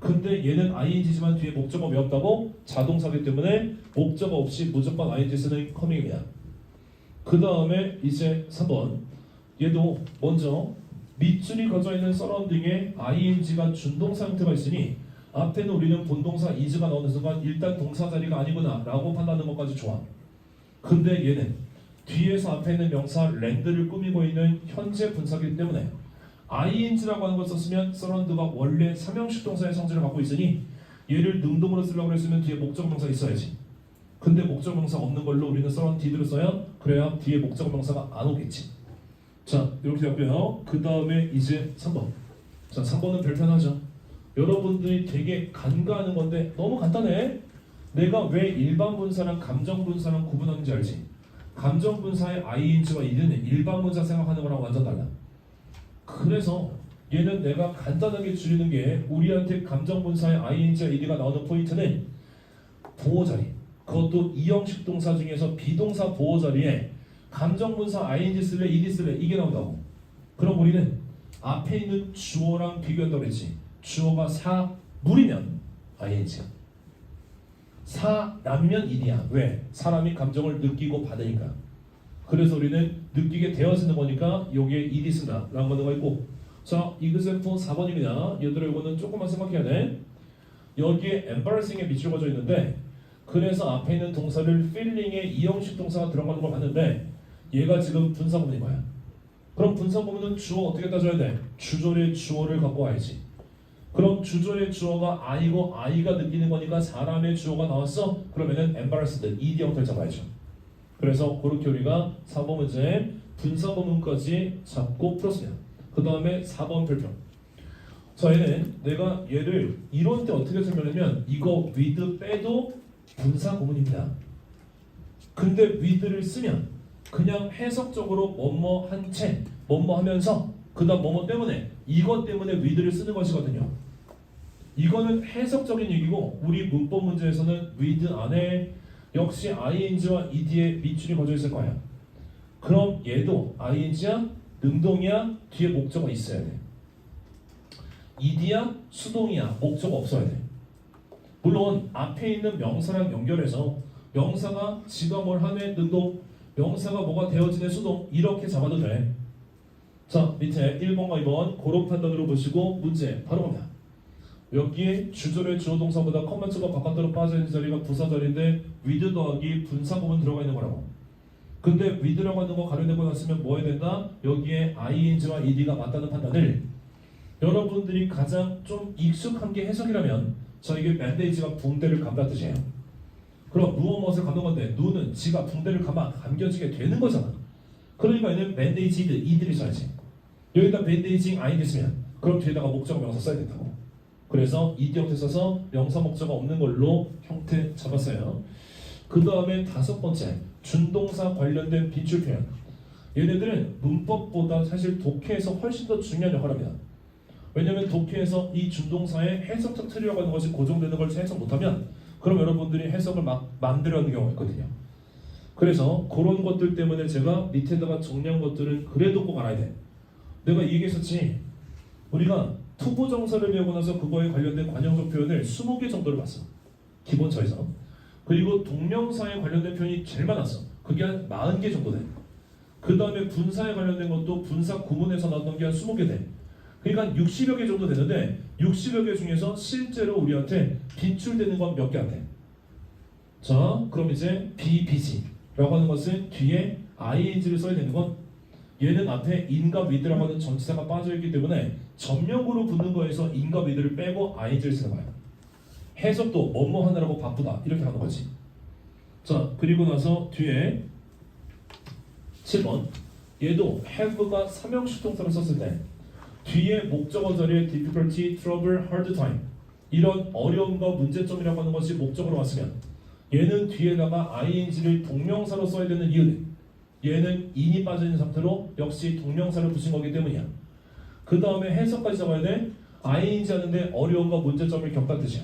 근데 얘는 ing지만 뒤에 목적어 왜 없다고? 자동사기 때문에 목적어 없이 무조건 ing 쓰는 coming입니다. 그 다음에 이제 3번 얘도 먼저 밑줄이 그어져 있는 서라운딩에 ing가 준동사 형태가 있으니 앞에는 우리는 본동사 is가 나오는 순간 일단 동사 자리가 아니구나 라고 판단하는 것까지 좋아. 근데 얘는 뒤에서 앞에 있는 명사 land를 꾸미고 있는 현재 분사기 때문에 ing라고 하는 걸 썼으면 서라운드가 원래 삼형식 동사의 성질을 갖고 있으니 얘를 능동으로 쓰려고 했으면 뒤에 목적 명사 있어야지. 근데 목적 명사 없는 걸로 우리는 서라운드 did를 써야 그래야 뒤에 목적 명사가 안 오겠지. 자, 이렇게 됐고요. 그 다음에 이제 3번. 자, 3번은 별편하죠. 여러분들이 되게 간과하는 건데 너무 간단해. 내가 왜 일반 분사랑 감정 분사랑 구분하는지 알지? 감정 분사의 ing와 id는 일반 분사 생각하는 거랑 완전 달라. 그래서 얘는 내가 간단하게 줄이는 게 우리한테 감정 분사의 ing와 id가 나오는 포인트는 보호 자리. 그것도 이형식 동사 중에서 비동사 보호 자리에 감정분사 ing 쓸래 ed 쓸래 이게 나온다고. 그럼 우리는 앞에 있는 주어랑 비교한다고 그랬지. 주어가 사물이면 ing, 사람이면 ed야. 왜? 사람이 감정을 느끼고 받으니까. 그래서 우리는 느끼게 되어지는 거니까 여기에 ed 쓴다 라는 거가 있고. 자, example 4번입니다 얘들아 이거는 조금만 생각해야 돼. 여기에 embarrassing에 밑줄 그어져 있는데 그래서 앞에 있는 동사를 feeling에 이형식 동사가 들어가는 걸 봤는데 얘가 지금 분사구문인 거야. 그럼 분사구문은 주어 어떻게 따져야 돼? 주절의 주어를 갖고 와야지. 그럼 주절의 주어가 I고 I가 느끼는 거니까 사람의 주어가 나왔어? 그러면은 embarrassed, ed 형태를 잡아야죠. 그래서 그렇게 우리가 4번 문제 분사구문까지 잡고 풀었습니다. 그 다음에 4번 별표. 자, 얘는 내가 얘를 이런 때 어떻게 설명하면 이거 with 빼도 분사구문입니다. 근데 with를 쓰면 그냥 해석적으로 뭐뭐 한 채, 뭐뭐 하면서 그 다음 뭐뭐 때문에 이것 때문에 with를 쓰는 것이거든요. 이거는 해석적인 얘기고 우리 문법 문제에서는 with 안에 역시 ing와 ed에 밑줄이 거져 있을 거야. 그럼 얘도 ing야, 능동이야, 뒤에 목적어 있어야 돼. ed야, 수동이야, 목적어 없어야 돼. 물론 앞에 있는 명사랑 연결해서 명사가 지가 뭘 하네 능동, 명사가 뭐가 되어지네 수동 이렇게 잡아도 돼. 자, 밑에 1번과 2번 그런 판단으로 보시고 문제 바로 갑니다. 여기에 주절의 주어 동사보다 커먼트가 바깥으로 빠져있는 자리가 부사 자리인데 with 더하기 분사구문 들어가 있는 거라고. 근데 with라고 하는 거 가려내고 났으면 뭐 해야 된다? 여기에 ing와 ed가 맞다는 판단을 여러분들이 가장 좀 익숙한 게 해석이라면 자, 이게 mandage가 붕대를 감다 뜻이에요. 그럼 무엇을 감는 건데 누는 지가 붕대를 감겨지게 되는 거잖아. 그러니까 얘는 mandageed, ed를 써야지. 여기다 mandageing ing 쓰면 그럼 뒤에다가 목적 명사 써야 된다고. 그래서 ed 형태 써서 명사 목적가 없는 걸로 형태 잡았어요. 그 다음에 5번째 준동사 관련된 빈줄 표현. 얘네들은 문법보다 사실 독해에서 훨씬 더 중요한 역할을 합니다. 왜냐면 독해에서 이 준동사의 해석적 틀이라고 하는 것이 고정되는 걸 해석 못하면 그럼 여러분들이 해석을 막 만들어내는 경우가 있거든요. 그래서 그런 것들 때문에 제가 밑에다가 정리한 것들은 그래도 꼭 알아야 돼. 내가 이 얘기했었지. 우리가 투부정사를 배우고 나서 그거에 관련된 관형적 표현을 20개 정도를 봤어. 기본처에서. 그리고 동명사에 관련된 표현이 제일 많았어. 그게 한 40개 정도 돼. 그 다음에 분사에 관련된 것도 분사 구문에서 나왔던 게 한 20개 돼. 그러니까 한 60여 개 정도 되는데 60여 개 중에서 실제로 우리한테 빈출되는 건 몇 개 안 돼. 자, 그럼 이제 BBG라고 하는 것은 뒤에 ing를 써야 되는 건 얘는 앞에 in과 with라고 하는 전치사가 빠져있기 때문에 전명구로 붙는 거에서 in과 with를 빼고 ing를 쓰는 거야. 해석도 뭐뭐 하느라고 바쁘다 이렇게 하는 거지. 자, 그리고 나서 뒤에 7번 얘도 have가 삼형식 동사를 썼을 때 뒤에 목적어 자리에 difficulty, trouble, hard time 이런 어려움과 문제점이라고 하는 것이 목적으로 왔으면 얘는 뒤에다가 ing를 동명사로 써야 되는 이유는 얘는 인이 빠져있는 상태로 역시 동명사를 붙인 거기 때문이야. 그 다음에 해석까지 잡아야 돼. ing 하는데 어려움과 문제점을 겪은 뜻이야.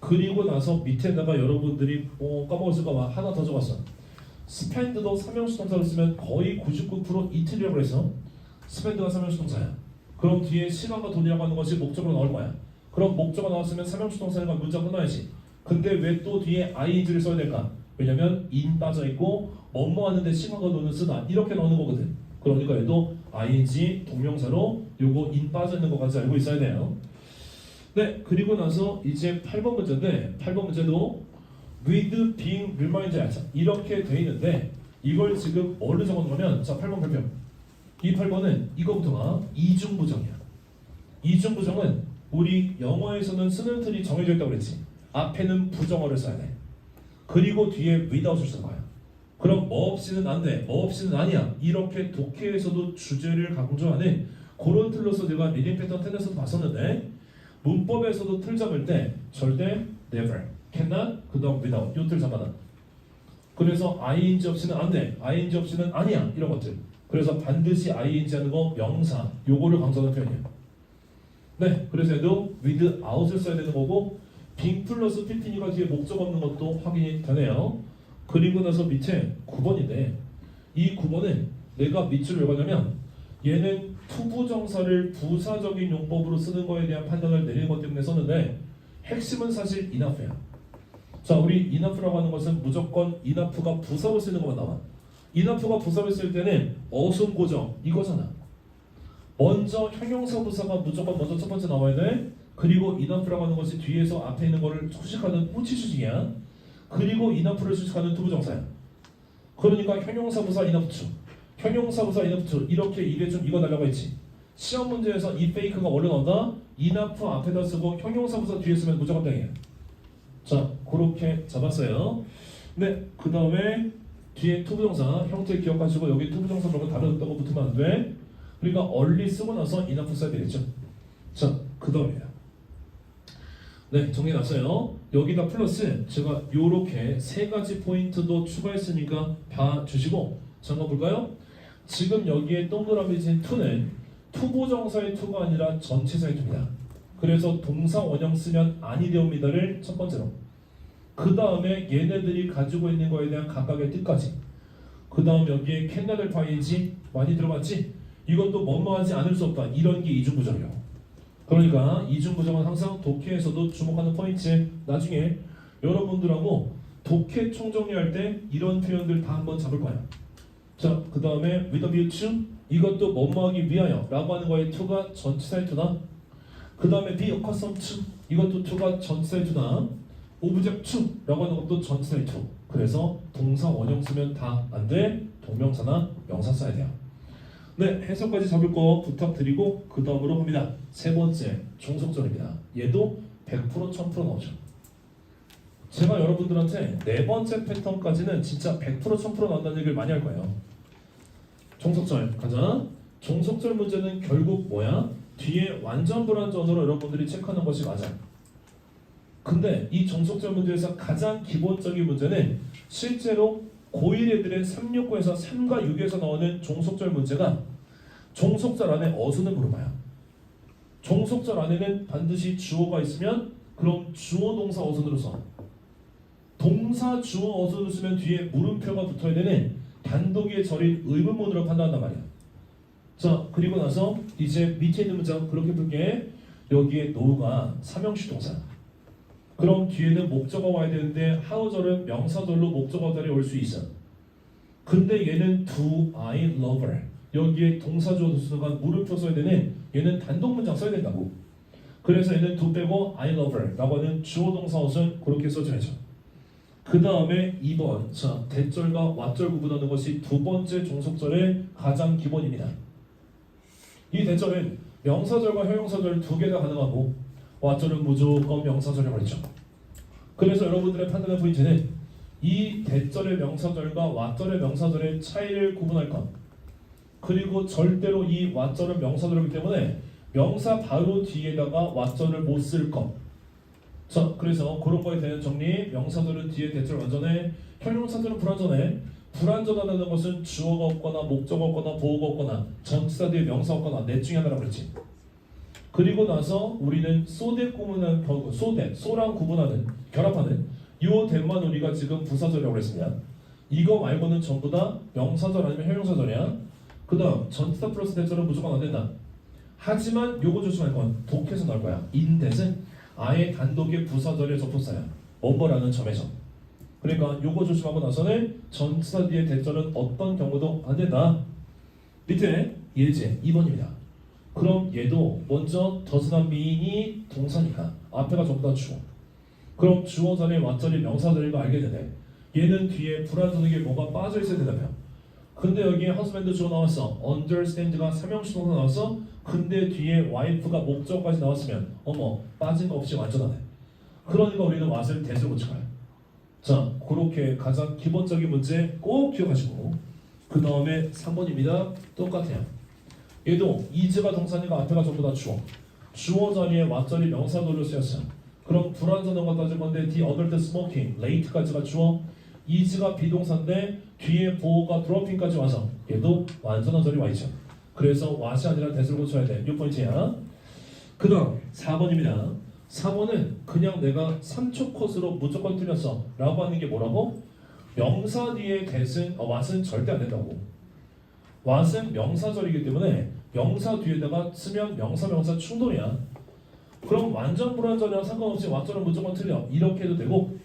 그리고 나서 밑에다가 여러분들이 까먹었을까봐 하나 더 적었어. spend도 삼형식 동사로 쓰면 거의 99% 이틀이라고 해서 spend가 삼형식 동사야. 그럼 뒤에 시간과 돈이라고 하는 것이 목적으로 나올 거야. 그럼 목적어 나왔으면 삼형식 동사니까 문장 끝나야지. 근데 왜 또 뒤에 ing를 써야 될까? 왜냐면 in 빠져있고 뭐뭐 하는데 시간과 돈을 쓰다 이렇게 나오는 거거든. 그러니까 얘도 ing 동명사로 요거 in 빠져있는 것까지 알고 있어야 돼요. 네, 그리고 나서 이제 8번 문제인데 8번 문제도 with being reminded 이렇게 돼 있는데 이걸 지금 뭘로 적어놓으면 자 8번 발표. 이 8번은 이거부터가 이중부정이야. 이중부정은 우리 영어에서는 쓰는 틀이 정해져 있다고 그랬지. 앞에는 부정어를 써야 돼. 그리고 뒤에 without을 쓸 거야. 그럼 뭐 없이는 안 돼. 뭐 없이는 아니야. 이렇게 독해에서도 주제를 강조하는 그런 틀로서 내가 리딩 패턴 10에서도 봤었는데 문법에서도 틀 잡을 때 절대 never, cannot, 그 다음 without 요 틀 잡아놔. 그래서 ing 없이는 안 돼. ing 없이는 아니야. 이런 것들. 그래서 반드시 ing 하는 거 명사 요거를 강조하는 표현이에요. 네, 그래서 얘도 without을 써야 되는 거고 being 플러스 pp니까 뒤에 목적 없는 것도 확인이 되네요. 그리고 나서 밑에 9번인데 이 9번은 내가 밑줄 왜 가냐면 얘는 투부정사를 부사적인 용법으로 쓰는 거에 대한 판단을 내리는 것 때문에 썼는데 핵심은 사실 enough야. 자, 우리 enough라고 하는 것은 무조건 enough가 부사로 쓰는 것만 나와. enough가 부사로 쓸 때는 어순고정 이거잖아. 먼저 형용사 부사가 무조건 먼저 첫 번째 나와야 돼. 그리고 enough라고 하는 것이 뒤에서 앞에 있는 거를 수식하는 후치수식이야. 그리고 enough를 수식하는 투부정사야. 그러니까 형용사 부사 enough to, 형용사 부사 enough to 이렇게 입에 좀 익어달라고 했지. 시험 문제에서 이 페이크가 원래 나온다. enough 앞에다 쓰고 형용사 부사 뒤에 쓰면 무조건 땡이야. 자, 그렇게 잡았어요. 네, 그 다음에 뒤에 투부정사 형태 기억하시고 여기 투부정사 말고 다른 없다고 붙으면 안 돼. 그러니까 얼리 쓰고 나서 enough 써야 되겠죠. 자, 그 다음이에요. 네, 정리났어요. 여기다 플러스 제가 요렇게 세 가지 포인트도 추가했으니까 봐주시고 잠깐 볼까요? 지금 여기에 동그라미 진 to는 투부정사의 to가 아니라 전치사의 to입니다. 그래서 동사 원형 쓰면 아니 되옵니다를 첫 번째로, 그 다음에 얘네들이 가지고 있는 거에 대한 각각의 뜻까지, 그 다음 여기에 캔나들 파이지 많이 들어봤지? 이것도 뭐뭐하지 않을 수 없다. 이런 게 이중부정이에요. 그러니까 이중부정은 항상 독해에서도 주목하는 포인트. 나중에 여러분들하고 독해 총정리할 때 이런 표현들 다 한번 잡을 거야. 자, 그 다음에 with a view to 이것도 뭐뭐하기 위하여 라고 하는 거에 to가 전치사의 to다. 그 다음에 be accustomed to 이것도 to가 전치사의 to다. object to 라고 하는 것도 전치사의 to. 그래서 동사 원형 쓰면 다 안 돼. 동명사나 명사 써야 돼요. 네, 해석까지 잡을 거 부탁드리고 그 다음으로 갑니다. 세 번째, 종속절입니다. 얘도 100% 1000% 나오죠. 제가 여러분들한테 네 번째 패턴까지는 진짜 100% 1000% 나온다는 얘기를 많이 할 거예요. 종속절 가자. 종속절 문제는 결국 뭐야? 뒤에 완전 불완전으로 여러분들이 체크하는 것이 맞아. 근데 이 종속절 문제에서 가장 기본적인 문제는 실제로 고1 애들의 369에서 3과 6에서 나오는 종속절 문제가 종속절 안에 어순을 물어봐요. 종속절 안에는 반드시 주어가 있으면 그럼 주어 동사 어순으로 써. 동사 주어 어순으로 쓰면 뒤에 물음표가 붙어야 되는 단독의 절인 의문문으로 판단한단 말이야. 자, 그리고 나서 이제 밑에 있는 문장 그렇게 볼게. 여기에 no가 삼형식 동사. 그럼 뒤에는 목적어 와야 되는데 하우절은 명사절로 목적어 자리에 올 수 있어. 근데 얘는 do I love her. 여기에 동사 주어 순간 물음표 써야 되는 얘는 단독 문장 써야 된다고. 그래서 얘는 do 빼고 I love her 라고 하는 주어 동사 어순 그렇게 써줘야죠. 그 다음에 2번 자 대절과 왓절 구분하는 것이 두 번째 종속절의 가장 기본입니다. 이 대절은 명사절과 형용사절 두 개 다 가능하고 왓절은 무조건 명사절에 걸리죠. 그래서 여러분들의 판단의 포인트는 이 대절의 명사절과 왓절의 명사절의 차이를 구분할 것. 그리고 절대로 이 왓절은 명사절이기 때문에 명사 바로 뒤에다가 왓절을 못 쓸 것. 자, 그래서 그런 거에 대한 정리. 명사절은 뒤에 대절 완전해. 형용사절은 불완전해. 불완전하다는 것은 주어가 없거나 목적어가 없거나 보어가 없거나 전치사 뒤에 명사가 없거나 넷 중에 하나라고 그랬지. 그리고 나서 우리는 소대 구분하는 소랑 구분하는 결합하는 요 됨만 우리가 지금 부사절이라고 그랬습니다. 이거 말고는 전부 다 명사절 아니면 형용사절이야. 그 다음 전치사 플러스 대절은 무조건 안 된다. 하지만 요거 조심할 건 독해서 나올 거야. 인댓은 아예 단독의 부사절의 접속사야. 뭐뭐라는 점에서. 그러니까 요거 조심하고 나서는 전치사 뒤에 대절은 어떤 경우도 안 된다. 밑에 예제 2번입니다. 그럼 얘도 먼저 does나 mean이 동사니까 앞에가 전부 다 주어. 그럼 주어 자리에 왓자리 명사절인 거 알게 되네. 얘는 뒤에 불완전하게 뭐가 빠져 있어야 된다며. 근데 여기에 husband 주어 나왔어. understand가 삼형식 동사 나왔어. 근데 뒤에 wife가 목적까지 나왔으면 어머 빠진 거 없이 완전하네. 그러니까 우리는 what을 대수로 고칠 거야. 자, 그렇게 가장 기본적인 문제 꼭 기억하시고 그 다음에 3번입니다. 똑같아요. 얘도 is가 동사니까 앞에가 전부 다 주어. 주어 자리에 what자리 명사절로 쓰였어. 그럼 불완전한 거 따질 건데 the adult smoking, late까지가 주어. is가 비동사인데 뒤에 보어가 dropping까지 와서 얘도 완전한 절이 와 있죠. 그래서 what이 아니라 대수를 고쳐야 돼. 6포인트야. 그 다음 4번입니다. 4번은 그냥 내가 3초 컷으로 무조건 틀렸어 라고 하는 게 뭐라고? 명사 뒤에 what은 절대 안 된다고. what은 명사절이기 때문에 명사 뒤에다가 쓰면 명사 충돌이야. 그럼 완전 불완전이랑 상관없이 what절은 무조건 틀려 이렇게 해도 되고,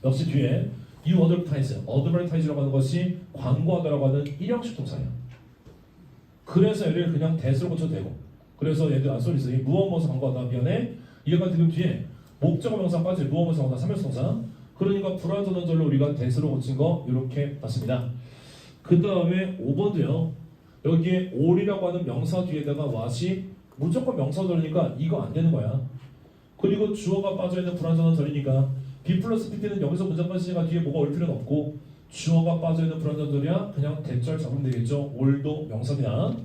역시 뒤에 you advertise라고 하는 것이 광고하다라고 하는 일형식 동사예요. 그래서 얘를 그냥 대수로 고쳐도 되고, 그래서 얘들 소리 있어. 무엇 광고하다 미안해. 얘가 지금 뒤에 목적어 명사 빠질 무엇 광고하다 삼형식 동사. 그러니까 불완전한 절로 우리가 대수로 고친 거 이렇게 봤습니다. 그 다음에 5번도요. 여기에 all이라고 하는 명사 뒤에다가 what이 무조건 명사절이니까 이거 안 되는 거야. 그리고 주어가 빠져있는 불완전한 절이니까 B 플러스 PP는 여기서 문장만 쓰니까 뒤에 뭐가 올 필요는 없고, 주어가 빠져있는 불완전한 절이야 그냥 대절 잡으면 되겠죠. all도 명사입니다.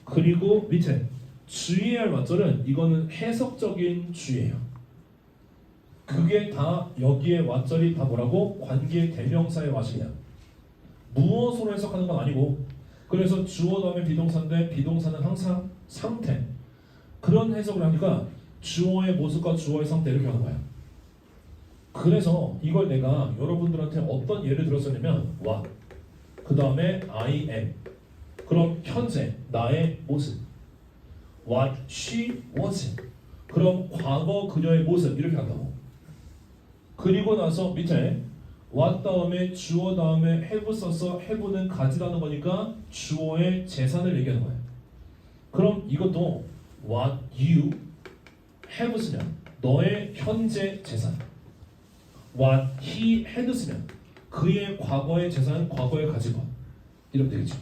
그리고 밑에 주의해야 할 what절은 이거는 해석적인 주의예요. 그게 다 여기에 what절이 다 뭐라고? 관계 대명사의 what이냐. 무엇으로 해석하는 건 아니고, 그래서 주어 다음에 비동사인데 비동사는 항상 상태. 그런 해석을 하니까 주어의 모습과 주어의 상태 이렇게 하는 거야. 그래서 이걸 내가 여러분들한테 어떤 예를 들었었냐면 what, 그 다음에 I am, 그럼 현재 나의 모습, what she was, 그럼 과거 그녀의 모습 이렇게 한다고. 그리고 나서 밑에 what 다음에 주어 다음에 have 써서 have는 가지라는 거니까 주어의 재산을 얘기하는 거예요. 그럼 이것도 what you have 쓰면 너의 현재 재산, what he had 쓰면 그의 과거의 재산, 과거에 가진 것 이러면 되겠죠.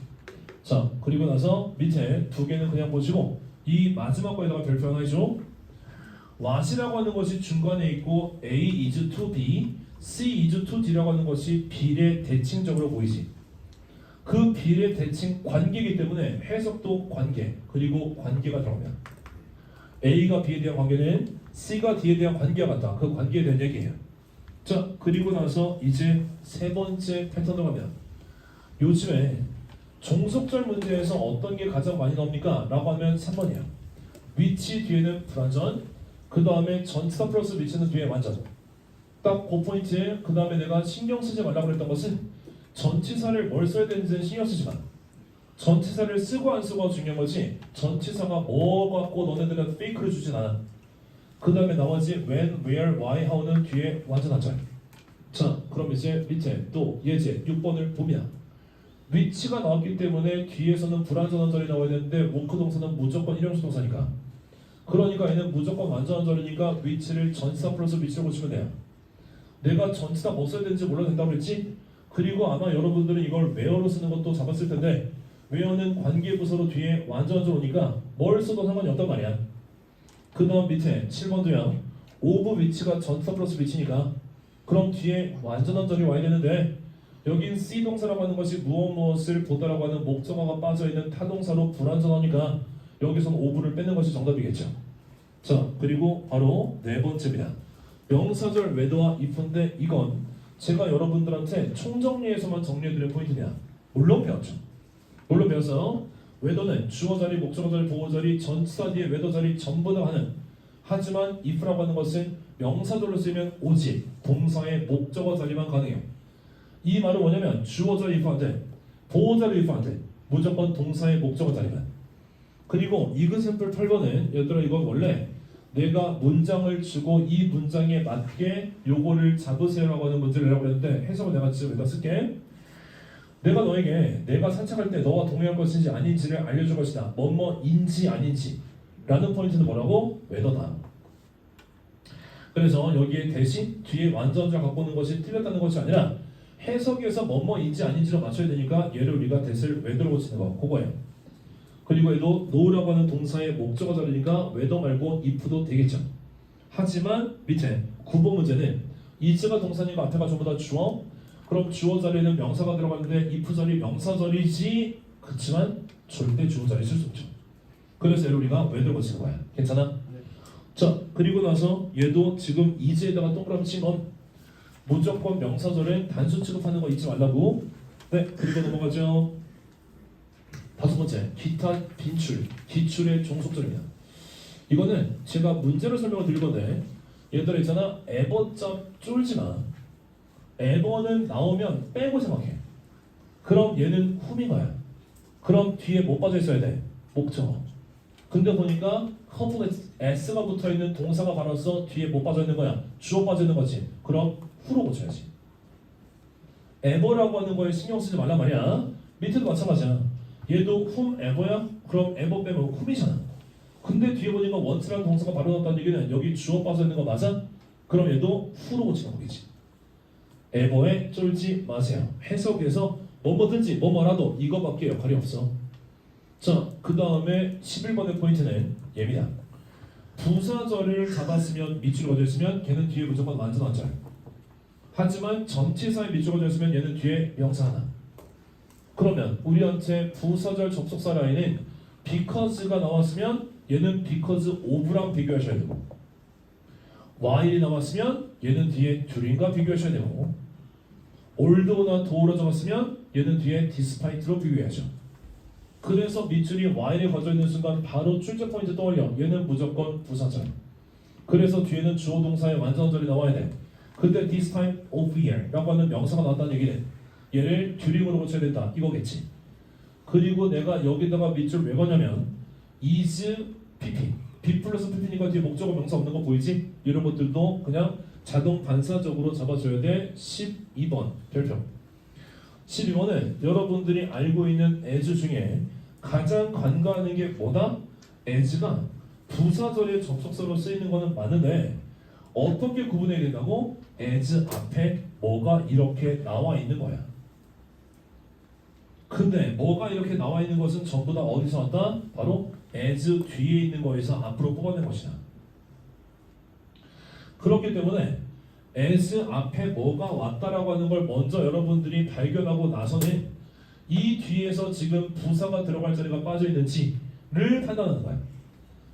자, 그리고 나서 밑에 두 개는 그냥 보시고 이 마지막 거에다가 별표 하나 해줘. what이라고 하는 것이 중간에 있고 A is to B, C is to D라고 하는 것이 비례 대칭적으로 보이지. 그 비례 대칭 관계이기 때문에 해석도 관계, 그리고 관계가 들어갑니다. A가 B에 대한 관계는 C가 D에 대한 관계와 같다. 그 관계에 대한 얘기예요. 자, 그리고 나서 이제 세 번째 패턴으로 갑니다. 요즘에 종속절 문제에서 어떤 게 가장 많이 나옵니까? 라고 하면 3번이야. 위치 뒤에는 불완전, 그 다음에 전치사 플러스 위치는 뒤에 완전. 딱 그 포인트에 그 다음에 내가 신경 쓰지 말라고 했던 것은 전치사를 뭘 써야 되는지는 신경 쓰지 마. 전치사를 쓰고 안 쓰고가 중요한 거지 전치사가 뭐 갖고 너네들한테 페이크를 주진 않아. 그 다음에 나머지 when, where, why, how는 뒤에 완전 하자. 자, 그럼 이제 밑에 또 예제 6번을 봅니다. 위치가 나왔기 때문에 뒤에서는 불완전한 절이 나와야 되는데 워크 동사는 무조건 일형식 동사니까, 그러니까 얘는 무조건 완전한 절이니까 위치를 전치사 플러스 위치를 고치면 돼요. 내가 전치사 뭐 써야 되는지 몰라도 된다고 했지? 그리고 아마 여러분들은 이걸 where로 쓰는 것도 잡았을 텐데 where는 관계부서로 뒤에 완전한 절 오니까 뭘 써도 상관이 없단 말이야. 그 다음 밑에 7번도요. of 위치가 전치사 플러스 위치니까 그럼 뒤에 완전한 절이 와야 되는데 여긴 C 동사라고 하는 것이 무엇을 보다라고 하는 목적어가 빠져있는 타동사로 불완전하니까 여기서는 of를 빼는 것이 정답이겠죠. 자, 그리고 바로 네 번째입니다. 명사절 whether와 if인데 이건 제가 여러분들한테 총정리해서만 정리해드릴 포인트냐? 물론 배웠죠. 물론 배웠어. 웨더는 주어 자리, 목적어 자리, 보호 자리, 전치사 뒤에 웨더 자리 전부 다 하는. 하지만 if라고 하는 것은 명사절로 쓰면 오직 동사의 목적어 자리만 가능해요. 이 말은 뭐냐면 주어 자리 if 안 돼. 보호 자리 if 안 돼. 무조건 동사의 목적어 자리만. 그리고 이그샘플 8번은 얘들아 이건 원래 내가 문장을 주고 이 문장에 맞게 요거를 잡으세요라고 하는 문제를 내라고 했는데 해석을 내가 지금 여기다 쓸게. 내가 너에게 내가 산책할 때 너와 동행할 것인지 아닌지를 알려줄 것이다. 뭐뭐인지 아닌지 라는 포인트는 뭐라고? 웨더다. 그래서 여기에 대신 뒤에 완전자 갖고 오는 것이 틀렸다는 것이 아니라 해석에서 뭐뭐인지 아닌지로 맞춰야 되니까 얘를 우리가 대를 웨더로 고치는 거 그거예요. 그리고 얘도 no라고 하는 동사의 목적어 자리니까 웨더 말고 if도 되겠죠. 하지만 밑에 9번 문제는 is가 동사니까 앞에가 전부 다 주어. 그럼 주어 자리에는 명사가 들어가는데 if 자리 명사 자리지. 그렇지만 절대 주어 자리 쓸 수 없죠. 그래서 얘를 우리가 웨더로 고치는 거야. 괜찮아? 네. 자 그리고 나서 얘도 지금 is에다가 동그라미 친 건 무조건 명사절은 단수 취급하는 거 잊지 말라고. 네 그리고 넘어가죠. 5번째 기타 빈출 기출의 종속절입니다. 이거는 제가 문제로 설명을 드릴 건데 얘들아 있잖아 에버자 쫄지마. 에버는 나오면 빼고 생각해. 그럼 얘는 훔인 거야. 그럼 뒤에 뭐 빠져 있어야 돼? 목적어. 근데 보니까 허브가 s가 붙어 있는 동사가 바로서 뒤에 뭐 빠져 있는 거야? 주어 빠져 있는 거지. 그럼 후로 고쳐야지. 에버라고 하는 거에 신경 쓰지 말란 말이야. 밑에도 마찬가지야. 얘도 whomever야? 그럼 ever 빼면 whom이잖아. 근데 뒤에 보니까 once라는 동사가 바로 나왔다는 얘기는 여기 주어 빠져 있는 거 맞아? 그럼 얘도 who로 고치는 거겠지. ever에 쫄지 마세요. 해석에서 뭐든지 뭐라도 이거밖에 역할이 없어. 자, 그 다음에 11번의 포인트는 얘입니다. 부사절을 잡았으면 밑줄을 그어줬으면 걔는 뒤에 무조건 완전한 절. 하지만 전치사에 밑줄을 그어줬으면 얘는 뒤에 명사 하나. 그러면 우리한테 부사절 접속사 라인은 because가 나왔으면 얘는 because of랑 비교하셔야 되고 while이 나왔으면 얘는 뒤에 during과 비교하셔야 되고 althouggh나 though로 잡았으면 얘는 뒤에 despite로 비교해야죠. 그래서 밑줄이 while에 거져 있는 순간 바로 출제 포인트 떠올려. 얘는 무조건 부사절. 그래서 뒤에는 주어 동사의 완전절이 나와야 돼. 근데 this time of year 라고 하는 명사가 나왔다는 얘기는 얘를 during으로 고쳐야 된다 이거겠지. 그리고 내가 여기다가 밑줄 왜 거냐면 is pp be 플러스 pp니까 뒤에 목적어 명사 없는 거 보이지? 이런 것들도 그냥 자동 반사적으로 잡아줘야 돼. 12번 별표. 12번은 여러분들이 알고 있는 as 중에 가장 간과하는 게 뭐다? as가 부사절의 접속사로 쓰이는 거는 많은데 어떻게 구분해야 된다고? as 앞에 뭐가 이렇게 나와 있는 거야. 근데 뭐가 이렇게 나와 있는 것은 전부 다 어디서 왔다? 바로 as 뒤에 있는 거에서 앞으로 뽑아낸 것이다. 그렇기 때문에 as 앞에 뭐가 왔다라고 하는 걸 먼저 여러분들이 발견하고 나서는 이 뒤에서 지금 부사가 들어갈 자리가 빠져 있는지를 판단하는 거야.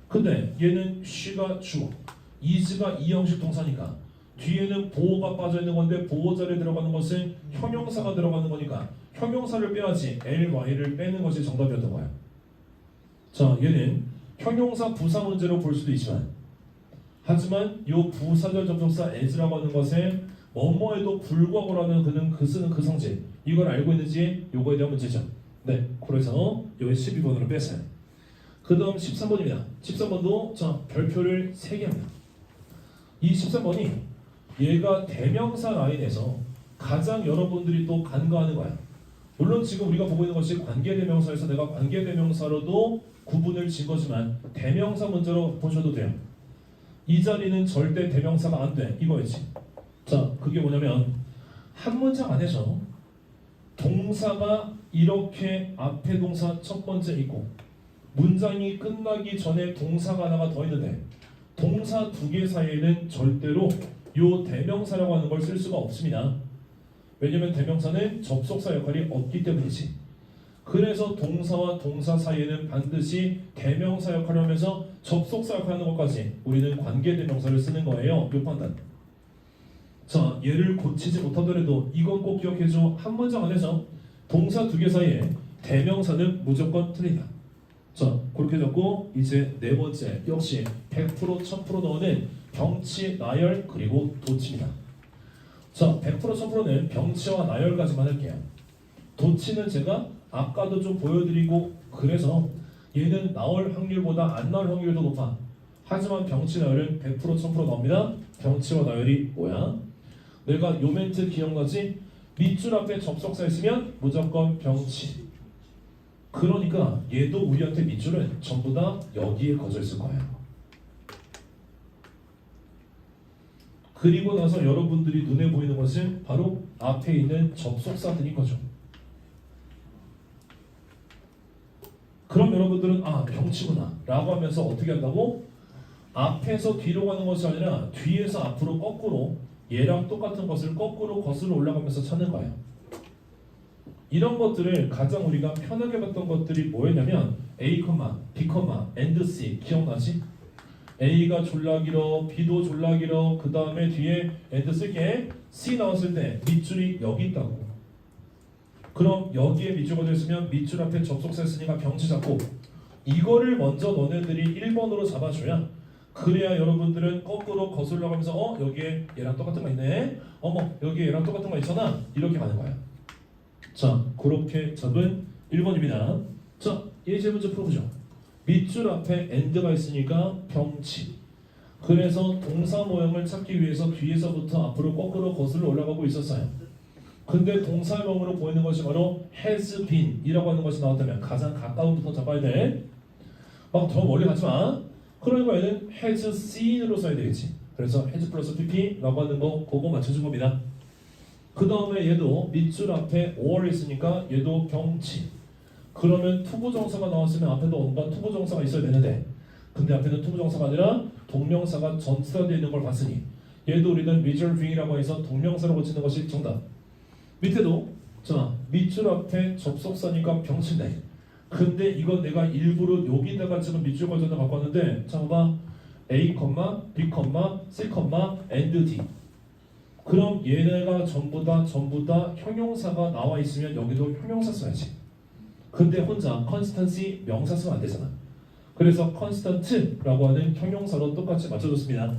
근데 얘는 she가 주어, is가 이형식 동사니까 뒤에는 보호가 빠져 있는 건데 보호 자리에 들어가는 것은 형용사가 들어가는 거니까 형용사를 빼야지 ly를 빼는 것이 정답이었던 거야. 자, 얘는 형용사 부사 문제로 볼 수도 있지만 하지만 요 부사절 접속사 as라고 하는 것에 뭐뭐에도 불구하고라는 그는 그 쓰는 그 성질 이걸 알고 있는지 요거에 대한 문제죠. 네, 그래서 여기 12번으로 뺐어요. 그 다음 13번입니다. 13번도 자 별표를 3개 합니다. 이 13번이 얘가 대명사 라인에서 가장 여러분들이 또 간과하는 거야. 물론 지금 우리가 보고 있는 것이 관계대명사에서 내가 관계대명사로도 구분을 진 거지만 대명사 문제로 보셔도 돼요. 이 자리는 절대 대명사가 안 돼. 이거였지. 자, 그게 뭐냐면 한 문장 안에서 동사가 이렇게 앞에 동사 첫 번째 있고 문장이 끝나기 전에 동사가 하나가 더 있는데 동사 2개 사이에는 절대로 요 대명사라고 하는 걸 쓸 수가 없습니다. 왜냐면 대명사는 접속사 역할이 없기 때문이지. 그래서 동사와 동사 사이에는 반드시 대명사 역할을 하면서 접속사 역할을 하는 것까지 우리는 관계대명사를 쓰는 거예요. 요 판단. 자, 얘를 고치지 못하더라도 이건 꼭 기억해줘. 한 문장 안에서 동사 두 개 사이에 대명사는 무조건 틀리다. 자, 그렇게 잡고 이제 네 번째 역시 100% 1000% 넣는 병치, 나열 그리고 도치입니다. 자, 100% 1000%는 병치와 나열까지만 할게요. 도치는 제가 아까도 좀 보여드리고 그래서 얘는 나올 확률보다 안 나올 확률이 더 높아. 하지만 병치, 나열은 100% 1000% 나옵니다. 병치와 나열이 뭐야? 내가 요 멘트 기억나지? 밑줄 앞에 접속사 있으면 무조건 병치. 그러니까 얘도 우리한테 밑줄은 전부 다 여기에 거져 있을 거예요. 그리고 나서 여러분들이 눈에 보이는 것은 바로 앞에 있는 접속사들인 거죠. 그럼 여러분들은 아, 병치구나 라고 하면서 어떻게 한다고? 앞에서 뒤로 가는 것이 아니라 뒤에서 앞으로 거꾸로 얘랑 똑같은 것을 거꾸로 거슬러 올라가면서 찾는 거예요. 이런 것들을 가장 우리가 편하게 봤던 것들이 뭐였냐면 A, B, and C 기억나지? A가 졸라 길어, B도 졸라 길어, 그 다음에 뒤에 and 쓸게 C 나왔을 때 밑줄이 여기 있다고. 그럼 여기에 밑줄 걷어 있으면 밑줄 앞에 접속사 있으니까 병치 잡고 이거를 먼저 너네들이 1번으로 잡아줘야 그래야 여러분들은 거꾸로 거슬러 가면서 여기에 얘랑 똑같은 거 있네, 어머 여기에 얘랑 똑같은 거 있잖아, 이렇게 가는 거야. 자, 그렇게 잡은 1번입니다. 자, 예제 문제 풀어보죠. 밑줄 앞에 and가 있으니까 병치. 그래서 동사 모형을 찾기 위해서 뒤에서부터 앞으로 거꾸로 거슬러 올라가고 있었어요. 근데 동사명으로 보이는 것이 바로 has been 이라고 하는 것이 나왔다면 가장 가까운부터 잡아야 돼. 막 더 멀리 가지 마. 그러니까 얘는 has seen으로 써야 되겠지. 그래서 has 플러스 pp라고 하는 거 그거 맞춰준 겁니다. 그 다음에 얘도 밑줄 앞에 or 있으니까 얘도 병치. 그러면 투부정사가 나왔으면 앞에도 뭔가 투부정사가 있어야 되는데 근데 앞에는 투부정사가 아니라 동명사가 전치사되어 있는 걸 봤으니 얘도 우리는 reserving이라고 해서 동명사로 고치는 것이 정답. 밑에도 자, 밑줄 앞에 접속사니까 병치인데 근데 이건 내가 일부러 여기다가 지금 밑줄 버전을 갖고 왔는데 자 봐봐 A, B, C, and D. 그럼 얘네가 전부 다 형용사가 나와 있으면 여기도 형용사 써야지. 근데 혼자 constancy 명사 쓰면 안 되잖아. 그래서 constant라고 하는 형용사로 똑같이 맞춰줬습니다.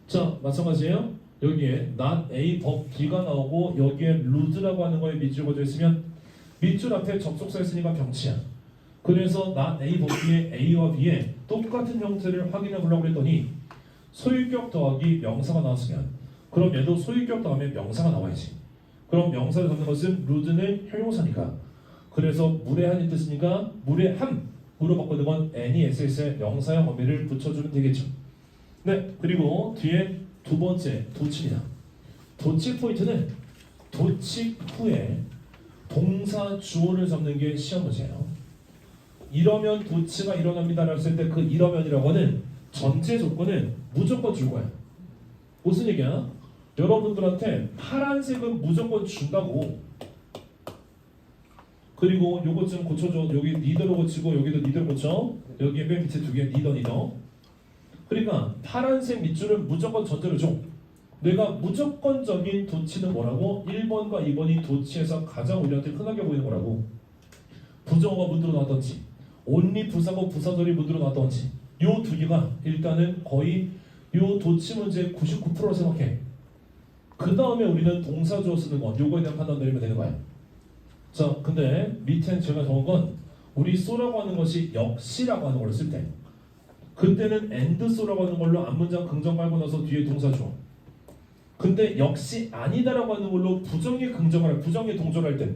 자, 마찬가지예요. 여기에 not A, verb B가 나오고 여기에 los라고 하는 거에 밑줄 걷어 있으면 밑줄 앞에 접속사 있으니까 병치야. 그래서 not A, verb B의 A와 B의 똑같은 형태를 확인해 보려고 했더니 소유격 더하기 명사가 나왔으면 그럼 얘도 소유격 다음에 명사가 나와야지. 그럼 명사를 잡는 것은 루드는 형용사니까. 그래서 무례한이 뜻이니까 무례함으로 바꾸는 건 NESS의 명사형 어미를 붙여주면 되겠죠. 네, 그리고 뒤에 두 번째 도치입니다. 도치 포인트는 도치 후에 동사 주어를 잡는 게 시험 문제예요. 이러면 도치가 일어납니다라고 했을 때 그 이러면이라고 하는 전제 조건은 무조건 줄 거야. 무슨 얘기야? 여러분들한테 파란색은 무조건 준다고. 그리고 요것 좀 고쳐줘. 여기 니더로 고치고 여기도 니더로 고쳐. 여기에 맨 밑에 두 개 니더. 그러니까 파란색 밑줄은 무조건 전제로 줘. 내가 무조건적인 도치는 뭐라고? 1번과 2번이 도치에서 가장 우리한테 흔하게 보이는 거라고. 부정어가 문으로 나왔던지 only 부사고 부사절이 문으로 나왔던지 요 두 개가 일단은 거의 요 도치 문제의 99%로 생각해. 그 다음에 우리는 동사 주어 쓰는 건 요거에 대한 판단 내리면 되는 거야. 자, 근데 밑엔 제가 적은 건 우리 so라고 하는 것이 역시라고 하는 걸로 쓸 때 그때는 and so라고 하는 걸로 앞문장 긍정 깔고 나서 뒤에 동사 주어. 근데 역시 아니다라고 하는 걸로 부정의 긍정을 부정의 동조를 할 때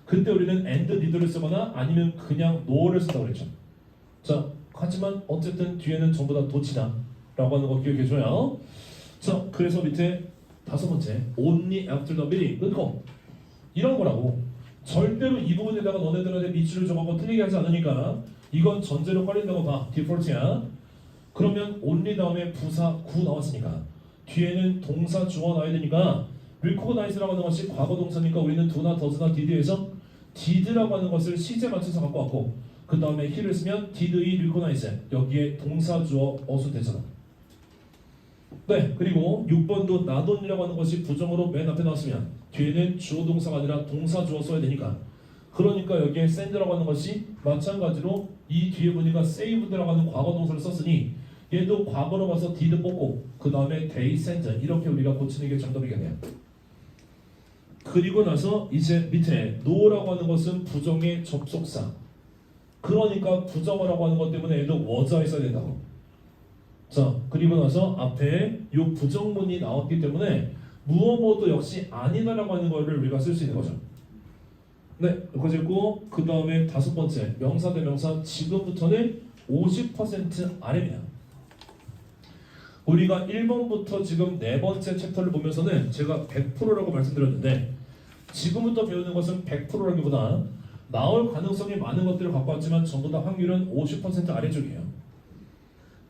그때 우리는 and neither를 쓰거나 아니면 그냥 no를 쓴다고 그랬죠. 자, 하지만 어쨌든 뒤에는 전부 다 도치다 라고 하는 거 기억해줘요. 자, 그래서 밑에 다섯 번째 only after the meeting 끊고 이런 거라고. 절대로 이 부분에다가 너네들한테 밑줄을 정하고 틀리게 하지 않으니까 이건 전제로 꺼린다고 봐. 디폴트야. 그러면 only 다음에 부사 구 나왔으니까 뒤에는 동사 주어 나와야 되니까 recognize라고 하는 것이 과거 동사니까 우리는 do나 does나 did에서 did라고 하는 것을 시제 맞춰서 갖고 왔고 그 다음에 he를 쓰면 did의 recognize 여기에 동사 주어 어수 되잖아. 네, 그리고 6번도 나돈이라고 하는 것이 부정어로 맨 앞에 나왔으면 뒤에는 주어 동사가 아니라 동사 주어 써야 되니까 그러니까 여기에 send라고 하는 것이 마찬가지로 이 뒤에 보니까 saved라고 하는 과거 동사를 썼으니 얘도 과거로 봐서 did 뽑고 그 다음에 they sent 이렇게 우리가 고치는 게 정답이겠네요. 그리고 나서 이제 밑에 no라고 하는 것은 부정의 접속사 그러니까 부정어라고 하는 것 때문에 얘도 was가 있어야 된다고. 자, 그리고 나서 앞에 이 부정문이 나왔기 때문에 무엇도 역시 아니다라고 하는 거를 우리가 쓸 수 있는 거죠. 네, 여기까지 했고 그 다음에 다섯 번째 명사 대명사 지금부터는 50% 아래입니다. 우리가 1번부터 지금 네 번째 챕터를 보면서는 제가 100%라고 말씀드렸는데 지금부터 배우는 것은 100%라기보다 나올 가능성이 많은 것들을 갖고 왔지만 전부 다 확률은 50% 아래쪽이에요.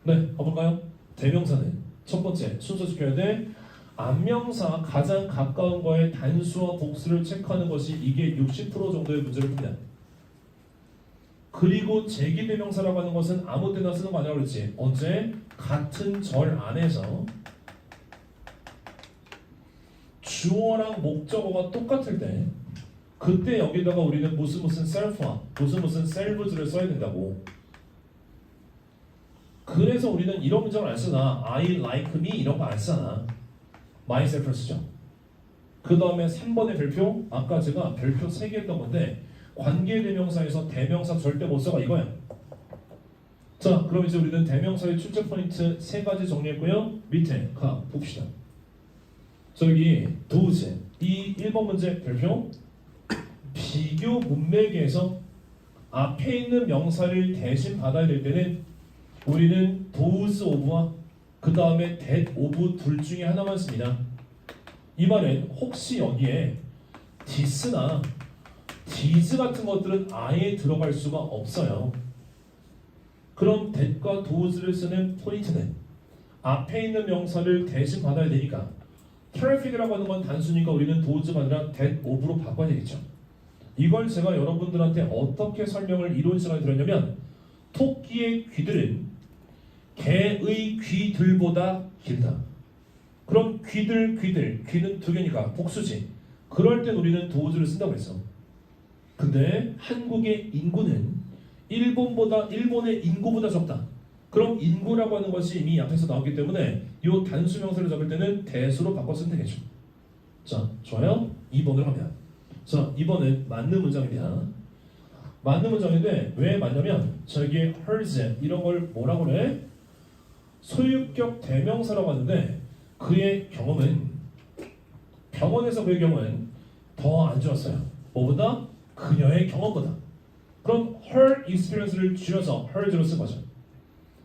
네, 가볼까요? 대명사는 첫 번째 순서 지켜야 돼. 안명사 가장 가까운 거에 단수와 복수를 체크하는 것이 이게 60% 정도의 문제를 풉니다. 그리고 제기대명사라고 하는 것은 아무 때나 쓰는 거 아니라고 그랬지. 언제? 같은 절 안에서 주어랑 목적어가 똑같을 때 그때 여기다가 우리는 무슨 self와 무슨 selves를 써야 된다고. 그래서 우리는 이런 문장을 안 쓰나 I like me 이런 거 안 쓰잖아. myself를 쓰죠. 그 다음에 3번의 별표 아까 제가 별표 3개 했던 건데 관계대명사에서 대명사 절대 못 써가 이거야. 자, 그럼 이제 우리는 대명사의 출제 포인트 3가지 정리했고요. 밑에 가 봅시다. 저기 도우즈 이 1번 문제 별표 비교 문맥에서 앞에 있는 명사를 대신 받아야 될 때는 우리는 does of와 그 다음에 that of 둘 중에 하나만 씁니다. 이 말은 혹시 여기에 this나 these 같은 것들은 아예 들어갈 수가 없어요. 그럼 that과 does를 쓰는 포인트는 앞에 있는 명사를 대신 받아야 되니까 traffic이라고 하는 건 단수니까 우리는 does가 아니라 that of로 바꿔야 되겠죠. 이걸 제가 여러분들한테 어떻게 설명을 이론 시간에 들었냐면 토끼의 귀들은 개의 귀들보다 길다. 그럼 귀는 두 개니까 복수지. 그럴 땐 우리는 does를 쓴다고 했어. 근데 한국의 인구는 일본의 인구보다 적다. 그럼 인구라고 하는 것이 이미 앞에서 나왔기 때문에 이 단수 명사를 잡을 때는 대수로 바꿔 쓰면 되겠죠. 자, 좋아요. 2번으로 갑니다. 자, 2번은 맞는 문장입니다. 맞는 문장인데 왜 맞냐면 저기 hers 이런 걸 뭐라고 그래? 소유격 대명사라고 하는데 그의 경험은 병원에서 그의 경험은 더 안 좋았어요. 뭐보다? 그녀의 경험보다. 그럼 her experience를 줄여서 hers로 쓴 거죠.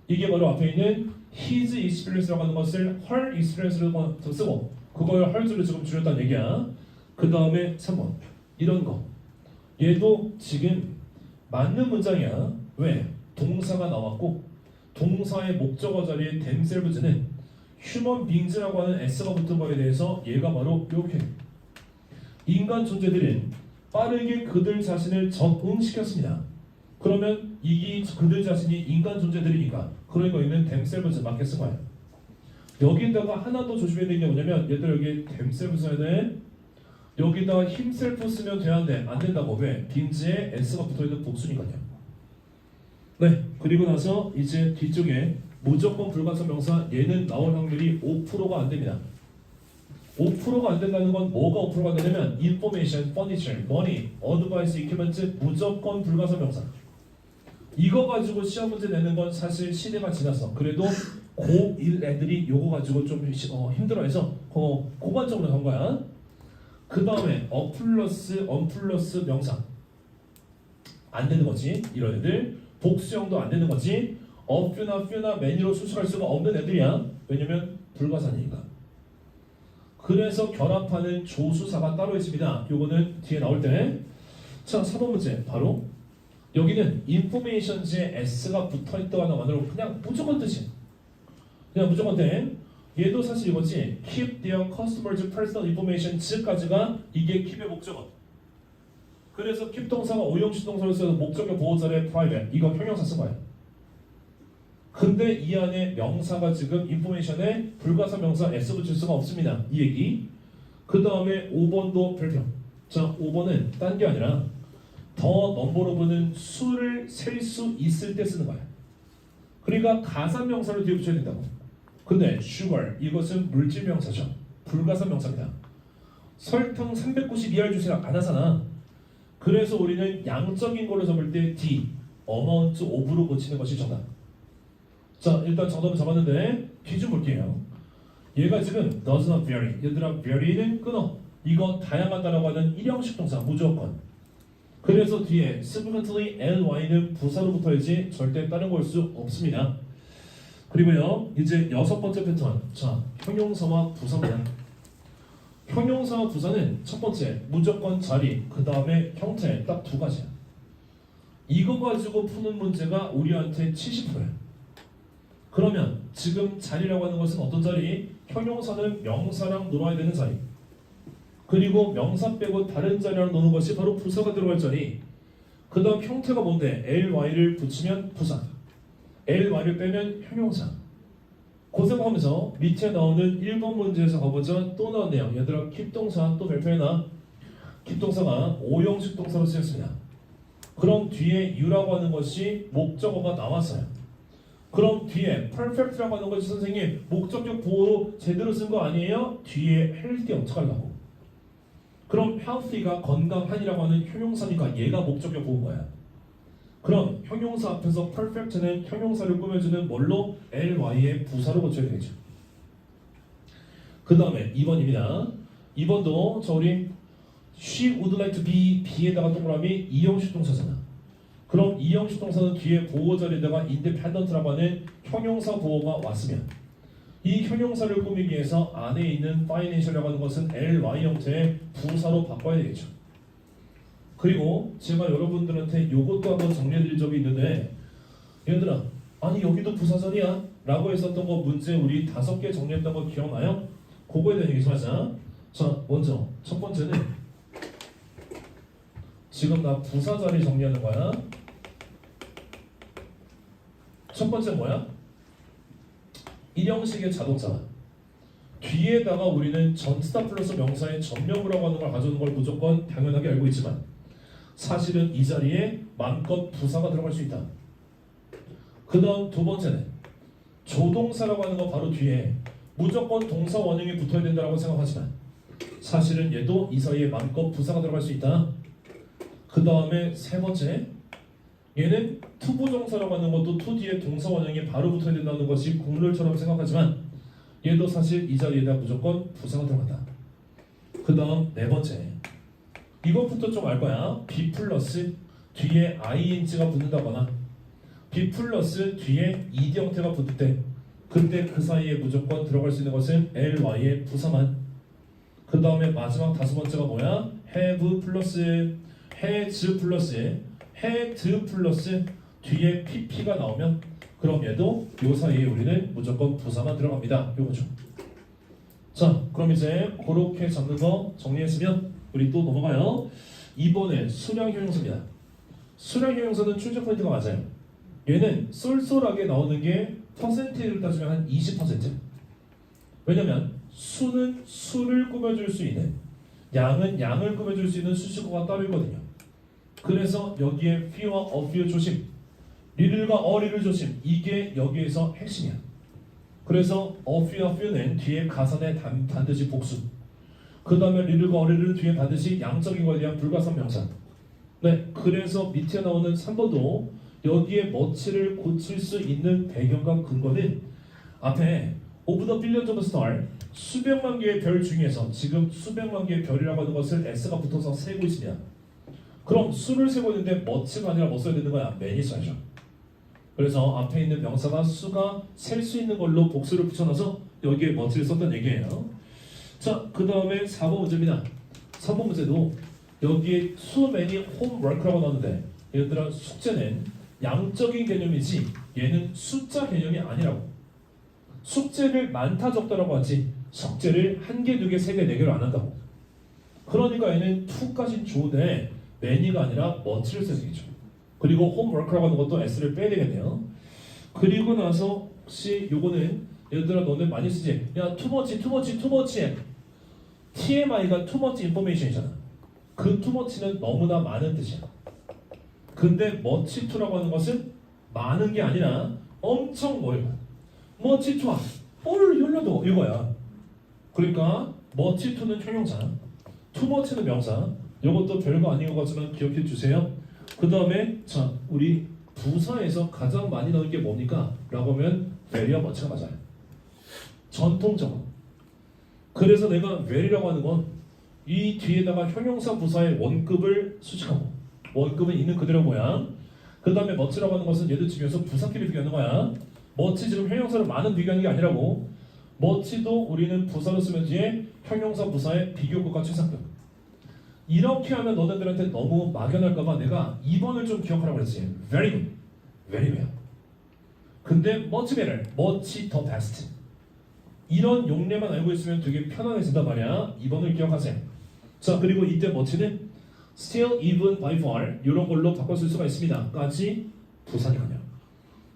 이게 바로 앞에 있는 his experience라고 하는 것을 her experience로 쓰고 그걸 hers로 지금 줄였다는 얘기야. 그 다음에 3번 이런 거 얘도 지금 맞는 문장이야. 왜? 동사가 나왔고 동사의 목적어 자리에 themselves는 human beings라고 하는 s가 붙은 거에 대해서 얘가 바로 이렇게 인간 존재들은 빠르게 그들 자신을 적응시켰습니다. 그러면 이 그들 자신이 인간 존재들이니까 그러니까 있는 themselves 맞게 쓴 거야. 여기다가 하나 더 조심해야 되는 게 뭐냐면 얘들 여기 themselves 써야 돼. 여기다가 himself 쓰면 되는데 안 된다고. 왜? 빙지에 s가 붙어있는 복수니까요. 네, 그리고 나서 이제 뒤쪽에 무조건 불가사 명사 얘는 나올 확률이 5%가 안 됩니다. 5%가 안 된다는 건 뭐가 5%가 안 되냐면 information, furniture, money, advice, equipment 무조건 불가사 명사. 이거 가지고 시험 문제 내는 건 사실 시대가 지났어. 그래도 고1 애들이 요거 가지고 좀 힘들어해서 고관적으로 간 거야. 그 다음에 a 플러스, on 플러스 명사 안 되는 거지. 이런 애들 복수형도 안 되는 거지. few 나 many로 수식할 수가 없는 애들이야. 왜냐면 불가사니까. 그래서 결합하는 조수사가 따로 있습니다. 요거는 뒤에 나올 때. 자, 4번 문제 바로 여기는 informations에 s가 붙어있다거나 만으로 그냥 무조건 뜻이. 그냥 무조건 돼. 얘도 사실 이거지. keep their customers' personal information 즈까지가 이게 keep의 목적어. 그래서 keep 동사가 오형식 동사로 써서 목적어 보호자의 private 이거 형용사 쓴 거야. 근데 이 안에 명사가 지금 인포메이션에 불가사 명사 S 붙일 수가 없습니다. 이 얘기. 그 다음에 5번도 별표. 자, 5번은 딴 게 아니라 더 넘버로브는 수를 셀 수 있을 때 쓰는 거야. 그러니까 가사 명사를 뒤에 붙여야 된다고. 근데 sugar 이것은 물질 명사죠. 불가사 명사입니다. 설탕 390 주세요 안 하잖아. 그래서 우리는 양적인 걸로 적을 때 D amount of로 고치는 것이 정답. 자, 일단 정답을 잡았는데 뒤 좀 볼게요. 얘가 지금 does not vary. 얘들아 vary는 끊어. 이거 다양하다라고 하는 일형식 동사 무조건. 그래서 뒤에 significantly ly는 부사로 붙어야지 절대 다른 걸 수 없습니다. 그리고요 이제 6번째 패턴. 자, 형용사와 부사입니다. 형용사와 부사는 첫 번째 무조건 자리, 그 다음에 형태 딱 두 가지야. 이거 가지고 푸는 문제가 우리한테 70%야. 그러면 지금 자리라고 하는 것은 어떤 자리? 형용사는 명사랑 놀아야 되는 자리. 그리고 명사 빼고 다른 자리랑 노는 것이 바로 부사가 들어갈 자리. 그 다음 형태가 뭔데? ly를 붙이면 부사, ly를 빼면 형용사. 고생하면서 밑에 나오는 1번 문제에서 가보자. 또 나왔네요. 얘들아 킵동사 또 발표해놔. 킵동사가 5형식 동사로 쓰였습니다. 그럼 뒤에 you라고 하는 것이 목적어가 나왔어요. 그럼 뒤에 perfect라고 하는 것이 선생님 목적격 보호로 제대로 쓴 거 아니에요? 뒤에 healthy 어떡하려고? 그럼 healthy가 건강한이라고 하는 형용사니까 얘가 목적격 보호인 거야. 그럼 형용사 앞에서 perfect는 형용사를 꾸며주는 뭘로? ly의 부사로 고쳐야 되겠죠. 그 다음에 2번입니다. 2번도 저 우리 she would like to be be에다가 동그라미 2형식 동사잖아. 그럼 2형식 동사는 뒤에 보호 자리에다가 independent라고 하는 형용사 보호가 왔으면 이 형용사를 꾸미기 위해서 안에 있는 financial이라고 하는 것은 ly 형태의 부사로 바꿔야 되겠죠. 그리고 제가 여러분들한테 요것도 한번 정리해드린 적이 있는데 얘들아 아니 여기도 부사절이야 라고 했었던 거 문제 우리 5개 정리했던 거 기억나요? 그거에 대한 얘기 좀 하자. 자, 먼저 첫 번째는 지금 나 부사자리 정리하는 거야. 첫 번째 뭐야? 1형식의 자동차. 뒤에다가 우리는 전치사 플러스 명사의 전명구라고 하는 걸 가져오는 걸 무조건 당연하게 알고 있지만 사실은 이 자리에 마음껏 부사가 들어갈 수 있다. 그 다음 두 번째는 조동사라고 하는 거 바로 뒤에 무조건 동사 원형이 붙어야 된다고 생각하지만 사실은 얘도 이 사이에 마음껏 부사가 들어갈 수 있다. 그 다음에 세 번째 얘는 투부정사라고 하는 것도 투 뒤에 동사 원형이 바로 붙어야 된다는 것이 국룰처럼 생각하지만 얘도 사실 이 자리에다 무조건 부사가 들어간다. 그 다음 네 번째 이것부터 좀 알 거야. be 플러스 뒤에 ing가 붙는다거나 be 플러스 뒤에 ed 형태가 붙을 때 그때 그 사이에 무조건 들어갈 수 있는 것은 ly의 부사만. 그 다음에 마지막 다섯 번째가 뭐야? have 플러스 has 플러스 had 플러스 뒤에 pp가 나오면 그럼 얘도 요 사이에 우리는 무조건 부사만 들어갑니다. 요거죠. 자, 그럼 이제 그렇게 잡는 거 정리했으면 우리 또 넘어가요. 이번에 수량 형용사입니다. 수량 형용사는 출제 포인트가 맞아요. 얘는 쏠쏠하게 나오는 게 퍼센테이지를 따지면 한 20%. 왜냐면 수는 수를 꾸며줄 수 있는, 양은 양을 꾸며줄 수 있는 수식어가 따로 있거든요. 그래서 여기에 few와 a few 조심, little과 a little 조심, 이게 여기에서 핵심이야. 그래서 a few와 few는 뒤에 가산에 반드시 복수, 그 다음에 little과 a little는 뒤에 반드시 양적인 거에 대한 불가산 명사. 네, 그래서 밑에 나오는 3번도 여기에 much를 고칠 수 있는 배경과 근거는 앞에 of the billions of stars 수백만 개의 별 중에서 지금 수백만 개의 별이라고 하는 것을 s가 붙어서 세고 있습니다. 그럼 수를 세고 있는데 much가 아니라 뭐 써야 되는 거야? many 써야죠. 그래서 앞에 있는 명사가 수가 셀 수 있는 걸로 복수를 붙여놔서 여기에 much를 썼던 얘기예요. 자, 그 다음에 4번 문제입니다. 4번 문제도 여기에 so many homework라고 나오는데 얘들아 숙제는 양적인 개념이지 얘는 숫자 개념이 아니라고. 숙제를 많다 적다라고 하지 숙제를 1개, 2개, 3개, 4개로 안 한다고. 그러니까 얘는 2까지는 좋은데 many가 아니라 much를 써야겠죠. 그리고 homework라고 하는 것도 s를 빼야 되겠네요. 그리고 나서 혹시 요거는 얘들아 너네 많이 쓰지? 야 too much TMI가 too much information이잖아. 그 too much는 너무나 많은 뜻이야. 근데 much to라고 하는 것은 많은 게 아니라 엄청 넓어. much to와 뭘 열려도 이거야. 그러니까 much to는 형용사, too much는 명사. 이것도 별거 아닌 것 같지만 기억해 주세요. 그 다음에 자 우리 부사에서 가장 많이 나오는 게 뭡니까? 라고 하면 very와 much가 맞아요. 전통적으로. 그래서 내가 very라고 하는 건 이 뒤에다가 형용사 부사의 원급을 수식하고 원급은 있는 그대로 모양. 그 다음에 much라고 하는 것은 얘들 중에서 부사끼리 비교하는 거야. much 지금 형용사를 많은 비교하는 게 아니라고. much도 우리는 부사로 쓰면 뒤에 형용사 부사의 비교급과 최상급. 이렇게 하면 너네들한테 너무 막연할까봐 내가 2번을 좀 기억하라고 그랬지. Very good, very well. 근데 much better, much the best. 이런 용례만 알고 있으면 되게 편안해진단 말이야. 2번을 기억하세요. 자 그리고 이때 much는 still, even, by far 이런 걸로 바꿔쓸 수가 있습니다. 까지 부사니까요.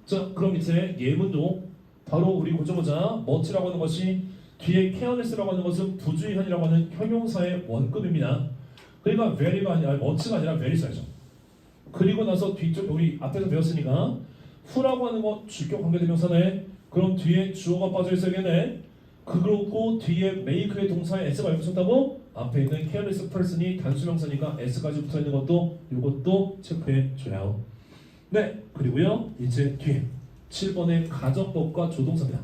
자 그럼 이제 예문도 바로 우리 고쳐보자. much라고 하는 것이 뒤에 careless라고 하는 것은 부주의한이라고 하는 형용사의 원급입니다. 그러니까 very가 아니라 much가 아니라 very 써야죠. 그리고 나서 뒤쪽 우리 앞에서 배웠으니까 who라고 하는 건 주격 관계대명사네. 그럼 뒤에 주어가 빠져 있어야겠네. 그렇고 뒤에 make의 동사에 s가 왜 붙었다고? 앞에 있는 careless person이 단수명사니까 s까지 붙어 있는 것도 이것도 체크해 줘요. 네, 그리고요 이제 뒤에 7번의 가정법과 조동사입니다.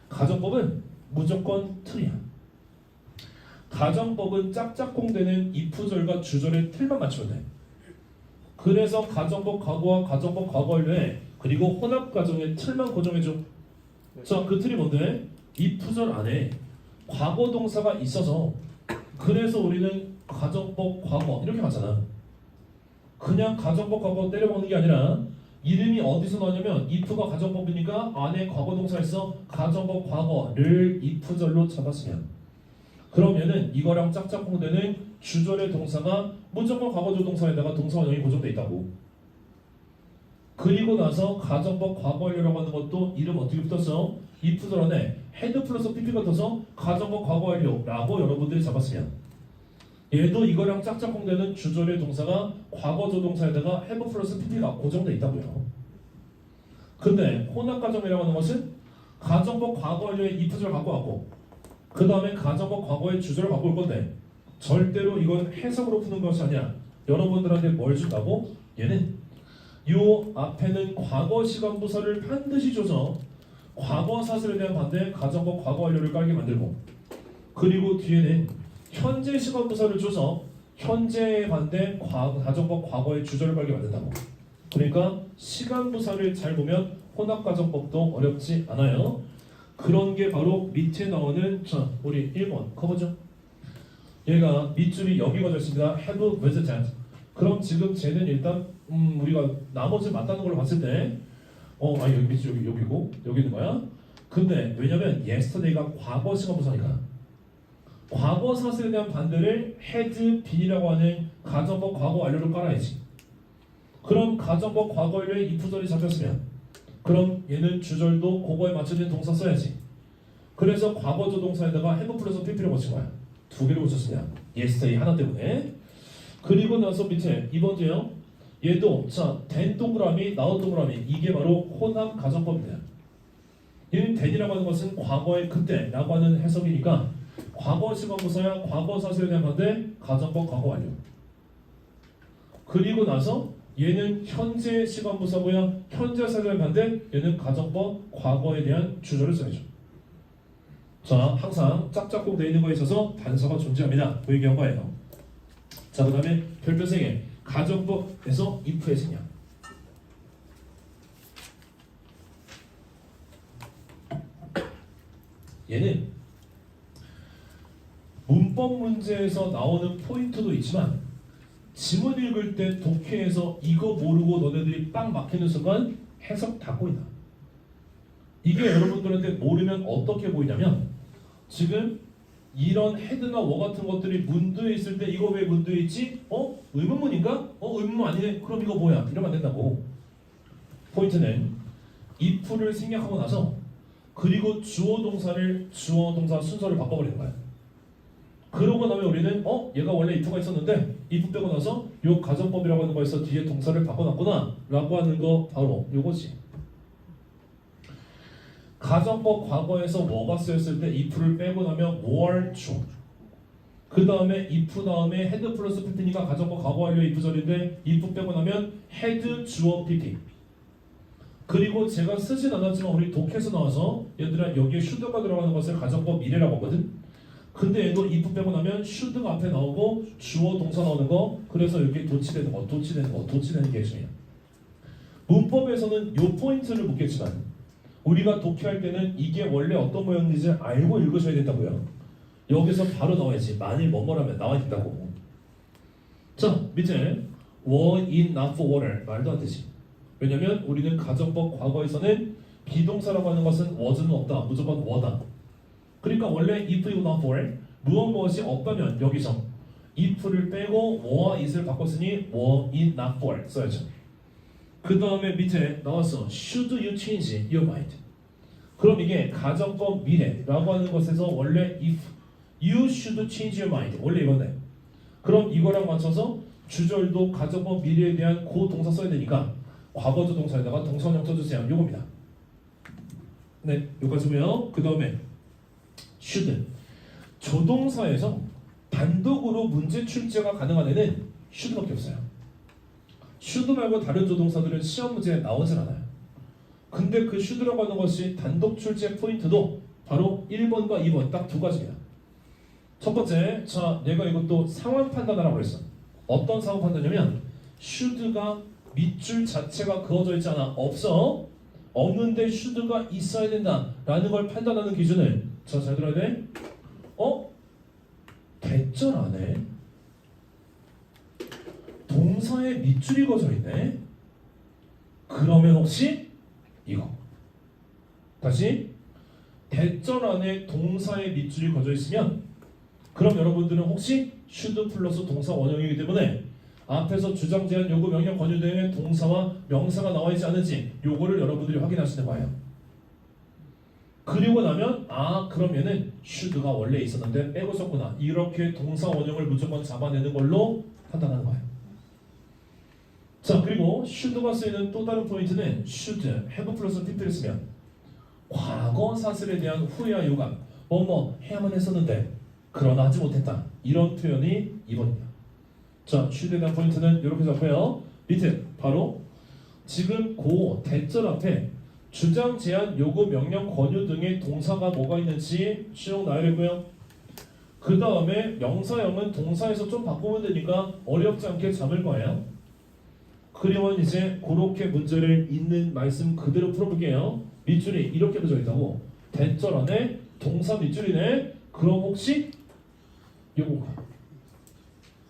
가정법은 무조건 틀이야. 가정법은 짝짝꿍되는 if절과 주절의 틀만 맞추면 돼. 그래서 가정법 과거와 가정법 과거 완료에 그리고 혼합 가정의 틀만 고정해줘. 자, 그 틀이 뭔데? if절 안에 과거 동사가 있어서 그래서 우리는 가정법 과거 이렇게 가잖아. 그냥 가정법 과거 때려먹는 게 아니라 이름이 어디서 나오냐면 if가 가정법이니까 안에 과거 동사 있어. 가정법 과거를 if절로 잡았으면 그러면은 이거랑 짝짝꿍되는 주절의 동사가 무조건 과거조 동사에다가 동사 원형이 고정돼 있다고. 그리고 나서 가정법 과거 완료라고 하는 것도 이름 어떻게 붙었어? if절 안에 had 플러스 pp가 붙어서 가정법 과거 완료라고 여러분들이 잡았으면 얘도 이거랑 짝짝꿍되는 주절의 동사가 과거조 동사에다가 have 플러스 pp가 고정돼 있다고요. 근데 혼합 가정이라고 하는 것은 가정법 과거 완료에 if절 갖고 왔고 그 다음에 가정법 과거의 주절을 갖고 올 건데 절대로 이건 해석으로 푸는 것이 아니야. 여러분들한테 뭘 준다고? 얘는 요 앞에는 과거 시간 부사를 반드시 줘서 과거 사슬에 대한 반대 가정법 과거 완료를 깔게 만들고 그리고 뒤에는 현재 시간 부사를 줘서 현재의 반대 가정법 과거의 주절을 깔게 만든다고. 그러니까 시간 부사를 잘 보면 혼합 가정법도 어렵지 않아요. 그런 게 바로 밑에 나오는 자 우리 1번 커버죠. 얘가 밑줄이 여기 가져 있습니다. have visited. 그럼 지금 쟤는 일단 우리가 나머지 맞다는 걸로 봤을 때 아니 여기 밑줄 여기고 여기 있는 거야. 근데 왜냐면 yesterday가 과거 시간 부사니까 과거 사슬에 대한 반대를 had been이라고 하는 가정법 과거 완료를 깔아야지. 그럼 가정법 과거 완료에 if절이 잡혔으면 그럼 얘는 주절도 그거에 맞춰진 동사 써야지. 그래서 과거조 동사에다가 have 플러스 pp를 붙인 거야. 두 개를 붙였습니다. yesterday 하나 때문에. 그리고 나서 밑에 이번 주요. 얘도 자 된 동그라미 나온 동그라미 이게 바로 혼합 가정법입니다. 얘는 된이라고 하는 것은 과거의 그때라고 하는 해석이니까 과거 시간부사야 과거 사실에 대한 반대 가정법 과거 완료. 그리고 나서 얘는 현재 시간부사고요. 현재 사실에 대한 반대 얘는 가정법 과거에 대한 주절을 써야죠. 자 항상 짝짝꿍 되어 있는 거에 있어서 단서가 존재합니다. 그 얘기한 거예요. 자 그 다음에 별표 3개 가정법에서 if의 생략. 얘는 문법 문제에서 나오는 포인트도 있지만 지문 읽을 때 독해에서 이거 모르고 너네들이 빵 막히는 순간 해석 다 꼬인다. 이게 여러분들한테 모르면 어떻게 보이냐면 지금 이런 헤드나 워 같은 것들이 문두에 있을 때 이거 왜 문두에 있지? 의문문인가? 의문문 아니네. 그럼 이거 뭐야? 이러면 안 된다고. 포인트는 if를 생략하고 나서 그리고 주어 동사를 주어 동사 순서를 바꿔버리는 거야. 그러고 나면 우리는 얘가 원래 if가 있었는데 if 빼고 나서 요 가정법이라고 하는 거에서 뒤에 동사를 바꿔놨구나 라고 하는 거 바로 요거지. 가정법 과거에서 뭐가 쓰였을 때 if를 빼고 나면 were true. 그 다음에 if 다음에 had 플러스 pp니까 가정법 과거 완료 if절인데 if 빼고 나면 had 주어 pp. 그리고 제가 쓰진 않았지만 우리 독해서 나와서 얘들아 여기에 should가 들어가는 것을 가정법 미래라고 하거든. 근데 얘도 if 빼고 나면 should가 앞에 나오고 주어 동사 나오는 거. 그래서 여기 도치되는 거, 도치되는 게 핵심이야. 문법에서는 요 포인트를 묻겠지만 우리가 독해할 때는 이게 원래 어떤 모양인지 알고 읽으셔야 된다고요. 여기서 바로 나와야지. 만일 뭐뭐라면 나와 있다고. 자, 밑에 were in not for water 말도 안 되지. 왜냐면 우리는 가정법 과거에서는 비동사라고 하는 것은 was는 없다. 무조건 were다. 그러니까 원래 if you not for 무엇이 없다면 여기서 if를 빼고 were와 is를 바꿨으니 were in not for 써야죠. 그 다음에 밑에 나왔어. Should you change your mind? 그럼 이게 가정법 미래라고 하는 것에서 원래 if you should change your mind 원래 이거네. 그럼 이거랑 맞춰서 주절도 가정법 미래에 대한 고 동사 써야 되니까 과거조 동사에다가 동사원형 써주세요. 요겁니다. 네, 여기까지고요. 그 다음에 should 조동사에서 단독으로 문제 출제가 가능한 애는 should밖에 없어요. should 말고 다른 조동사들은 시험 문제에 나오질 않아요. 근데 그 should라고 하는 것이 단독 출제 포인트도 바로 1번과 2번 딱 두 가지입니다. 첫 번째, 자 내가 이것도 상황 판단하라고 그랬어. 어떤 상황 판단이냐면 should가 밑줄 자체가 그어져 있지 않아. 없어. 없는데 should가 있어야 된다 라는 걸 판단하는 기준을 자 잘 들어야 돼. 대절 안에 동사에 밑줄이 그어져 있네. 그러면 혹시 이거 다시 대절 안에 동사에 밑줄이 그어져 있으면 그럼 여러분들은 혹시 should 플러스 동사 원형이기 때문에 앞에서 주장, 제한, 요구, 명령, 권유 등의 동사와 명사가 나와 있지 않은지 요거를 여러분들이 확인하시는 거예요. 그리고 나면 그러면은 should가 원래 있었는데 빼고 썼구나. 이렇게 동사 원형을 무조건 잡아내는 걸로 판단하는 거예요. 자, 그리고 should가 쓰이는 또 다른 포인트는 should, have 플러스 pp를 쓰면 과거 사실에 대한 후회와 유감, 해야만 했었는데 그러나 하지 못했다. 이런 표현이 2번입니다. 자, should에 대한 포인트는 이렇게 잡고요. 밑에 바로 지금 고 대절 앞에 주장, 제한, 요구, 명령, 권유 등의 동사가 뭐가 있는지 쭉 나열했고요. 그 다음에 명사형은 동사에서 좀 바꾸면 되니까 어렵지 않게 잡을 거예요. 그러면 이제 그렇게 문제를 있는 말씀 그대로 풀어볼게요. 밑줄이 이렇게 그어져 있다고. 대절 안에 동사 밑줄이네. 그럼 혹시 요거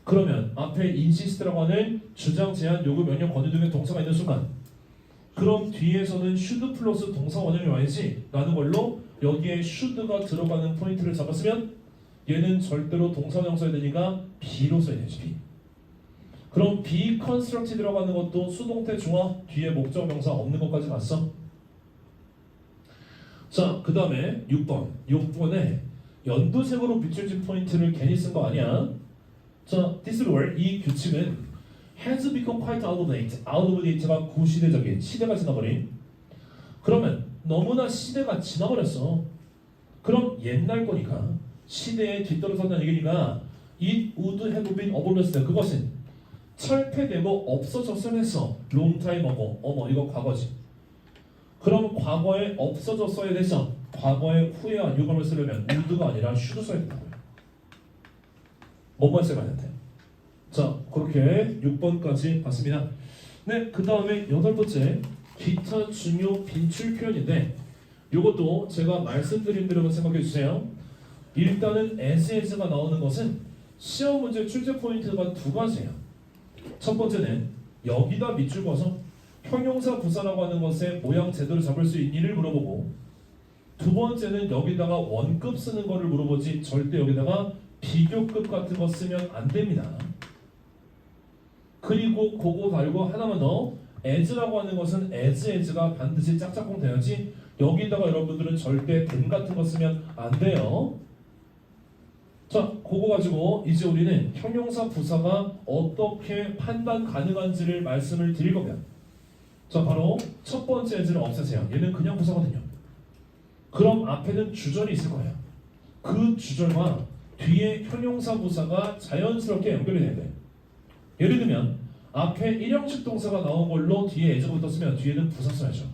그러면 앞에 insist라고 하는 주장, 제한, 요구, 명령, 권유 등의 동사가 있는 순간 그럼 뒤에서는 should 플러스 동사 원형이 와야지 라는 걸로 여기에 should가 들어가는 포인트를 잡았으면 얘는 절대로 동사 원형 써야 되니까 be로 써야 되지. be. 그럼 be constructed라고 하는 것도 수동태 중화 뒤에 목적 명사 없는 것까지 봤어? 자, 그 다음에 6번에 연두색으로 비춰진 포인트를 괜히 쓴 거 아니야. 자, this rule, 이 규칙은 has become quite outdated. outdated가 구시대적인 시대가 지나버린. 그러면 너무나 시대가 지나버렸어. 그럼 옛날 거니까 시대에 뒤떨어졌다는 얘기니까 it would have been abolished. 그것은 철폐되고 없어졌어야 했어. long time ago. 이거 과거지. 그럼 과거에 없어졌어야 됐어. 과거에 후회와 유감을 쓰려면 would가 아니라 should 써야 된다고요. 뭐만 써야 되는데. 자, 그렇게 6번까지 봤습니다. 네, 그 다음에 8번째 기타 중요 빈출 표현인데 이것도 제가 말씀드린 대로만 생각해 주세요. 일단은 SS가 나오는 것은 시험 문제 출제 포인트가 두 가지예요. 첫 번째는 여기다 밑줄 그어서 형용사 부사라고 하는 것의 모양 제대로 잡을 수 있니를 물어보고 두 번째는 여기다가 원급 쓰는 거를 물어보지 절대 여기다가 비교급 같은 거 쓰면 안 됩니다. 그리고 그거 말고 하나만 더 as라고 하는 것은 as가 반드시 짝짝꿍 돼야지 여기다가 여러분들은 절대 된 같은 거 쓰면 안 돼요. 자, 그거 가지고 이제 우리는 형용사 부사가 어떻게 판단 가능한지를 말씀을 드릴 겁니다. 자, 바로 첫 번째 as를 없애세요. 얘는 그냥 부사거든요. 그럼 앞에는 주절이 있을 거예요. 그 주절과 뒤에 형용사 부사가 자연스럽게 연결이 돼야 돼. 예를 들면 앞에 일형식 동사가 나온 걸로 뒤에 as가 붙었으면 뒤에는 부사 써야죠.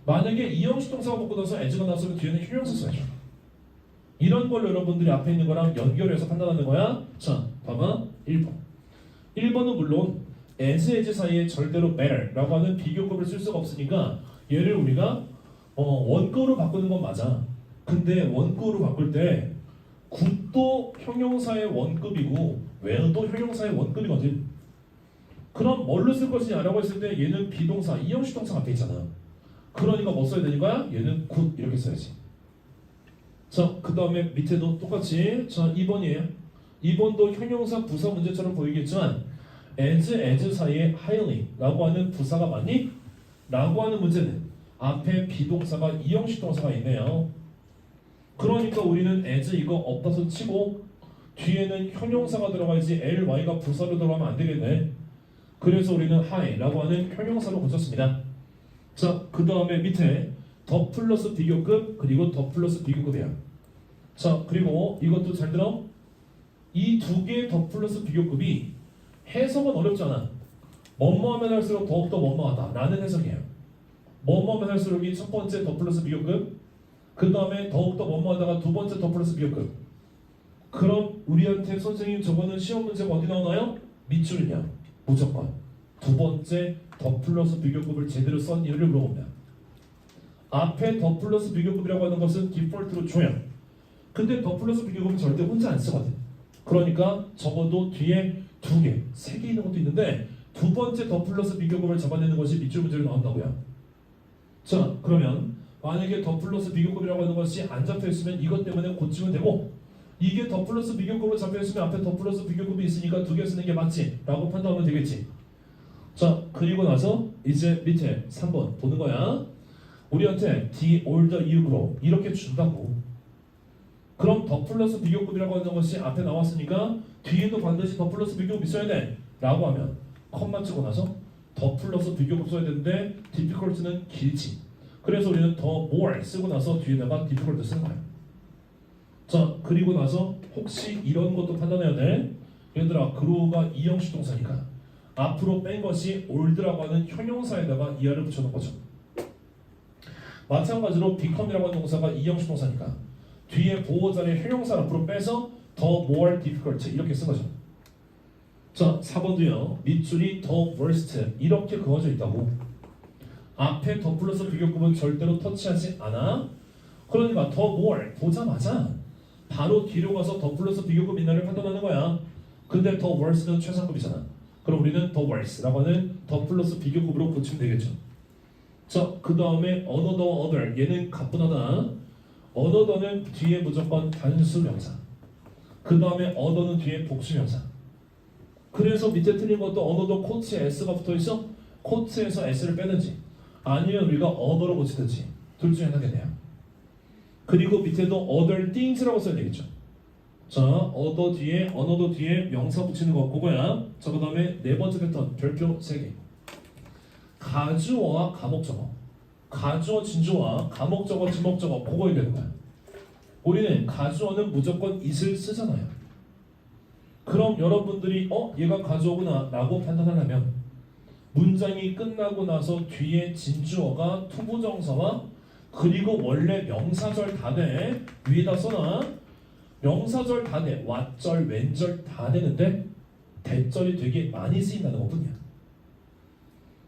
만약에 이형식 동사가 붙어서 as가 나왔으면 뒤에는 형용사 써야죠. 이런 걸로 여러분들이 앞에 있는 거랑 연결해서 판단하는 거야. 자, 봐봐. 1번. 1번은 물론 as 사이에 절대로 better라고 하는 비교급을 쓸 수가 없으니까 얘를 우리가 원급으로 바꾸는 건 맞아. 근데 원급으로 바꿀 때 굿도 형용사의 원급이고 where도 형용사의 원급이거든. 그럼 뭘로 쓸 것이냐라고 했을 때 얘는 비동사, 이형식 동사 앞에 있잖아. 그러니까 뭐 써야 되는 거야? 얘는 굿 이렇게 써야지. 자, 그 다음에 밑에도 똑같이 자 2번이에요. 2번도 형용사 부사 문제처럼 보이겠지만 as 사이에 highly 라고 하는 부사가 맞니? 라고 하는 문제는 앞에 비동사가 이형식 동사가 있네요. 그러니까 우리는 as 이거 없다서 치고 뒤에는 형용사가 들어가야지 ly가 부사로 들어가면 안 되겠네. 그래서 우리는 high라고 하는 형용사로 고쳤습니다. 자, 그 다음에 밑에 더 플러스 비교급 그리고 더 플러스 비교급이야. 자, 그리고 이것도 잘 들어. 이 두 개의 더 플러스 비교급이 해석은 어렵잖아. 뭐뭐하면 할수록 더욱더 뭐뭐하다 라는 해석이에요. 뭐뭐하면 할수록이 첫 번째 더 플러스 비교급, 그 다음에 더욱더 뭐뭐하다가 두 번째 더 플러스 비교급. 그럼 우리한테 선생님 저거는 시험 문제가 어디 나오나요? 밑줄이냐? 무조건 두 번째 더 플러스 비교급을 제대로 썼니를 물어봅니다. 앞에 더 플러스 비교급이라고 하는 것은 디폴트로 줘요. 근데 더 플러스 비교급은 절대 혼자 안 쓰거든. 그러니까 적어도 뒤에 두 개, 세 개 있는 것도 있는데 두 번째 더 플러스 비교급을 잡아내는 것이 밑줄 문제로 나온다고요. 자, 그러면 만약에 더 플러스 비교급이라고 하는 것이 안 잡혀 있으면 이것 때문에 고치면 되고, 이게 더 플러스 비교급으로 잡혀 있으면 앞에 더 플러스 비교급이 있으니까 두 개 쓰는 게 맞지? 라고 판단하면 되겠지. 자, 그리고 나서 이제 밑에 3번 보는 거야. 우리한테 the older you grow 이렇게 준다고. 그럼 더 플러스 비교급이라고 하는 것이 앞에 나왔으니까 뒤에도 반드시 더 플러스 비교급 있어야 돼 라고 하면 컴마 치고 나서 더 플러스 비교급 써야 되는데 difficult는 길지. 그래서 우리는 더 more 쓰고 나서 뒤에다가 difficult 쓰는 거야. 자, 그리고 나서 혹시 이런 것도 판단해야 돼. 얘들아, grow가 이형식 동사니까 앞으로 뺀 것이 old라고 하는 형용사에다가 이하를 붙여놓은 거죠. 마찬가지로 become이라고 하는 동사가 이형식 동사니까 뒤에 보호자의 형용사를 앞으로 빼서 더 more difficult 이렇게 쓴 거죠. 자, 4번도요. 밑줄이 더 worst 이렇게 그어져 있다고. 앞에 더 플러스 비교급은 절대로 터치하지 않아. 그러니까 더 more 보자마자 바로 뒤로 가서 더 플러스 비교급 있나를 판단하는 거야. 근데 더 worst는 최상급이잖아. 그럼 우리는 더 worst라고 하는 더 플러스 비교급으로 고치면 되겠죠. 자, 그 다음에 another other 얘는 가뿐하다. another는 뒤에 무조건 단수 명사. 그 다음에 other는 뒤에 복수 명사. 그래서 밑에 틀린 것도 another 코트에 s가 붙어 있어. 코트에서 s를 빼든지 아니면 우리가 other로 고치든지 둘 중에 하나겠네요. 그리고 밑에도 other things라고 써야 되겠죠. 자, another 뒤에 명사 붙이는 거 그거야. 자, 그 다음에 네 번째 패턴 별표 3개. 가주어와 가목적어. 가주어 진주어와 가목적어 지목적어 그거야 되는 거야. 우리는 가주어는 무조건 it을 쓰잖아요. 그럼 여러분들이 얘가 가주어구나 라고 판단하려면 문장이 끝나고 나서 뒤에 진주어가 투부정사와 그리고 원래 명사절 다돼 위에다 써놔. 명사절 다돼 왓절 웬절 다 되는데 대절이 되게 많이 쓰인다는 것뿐이야.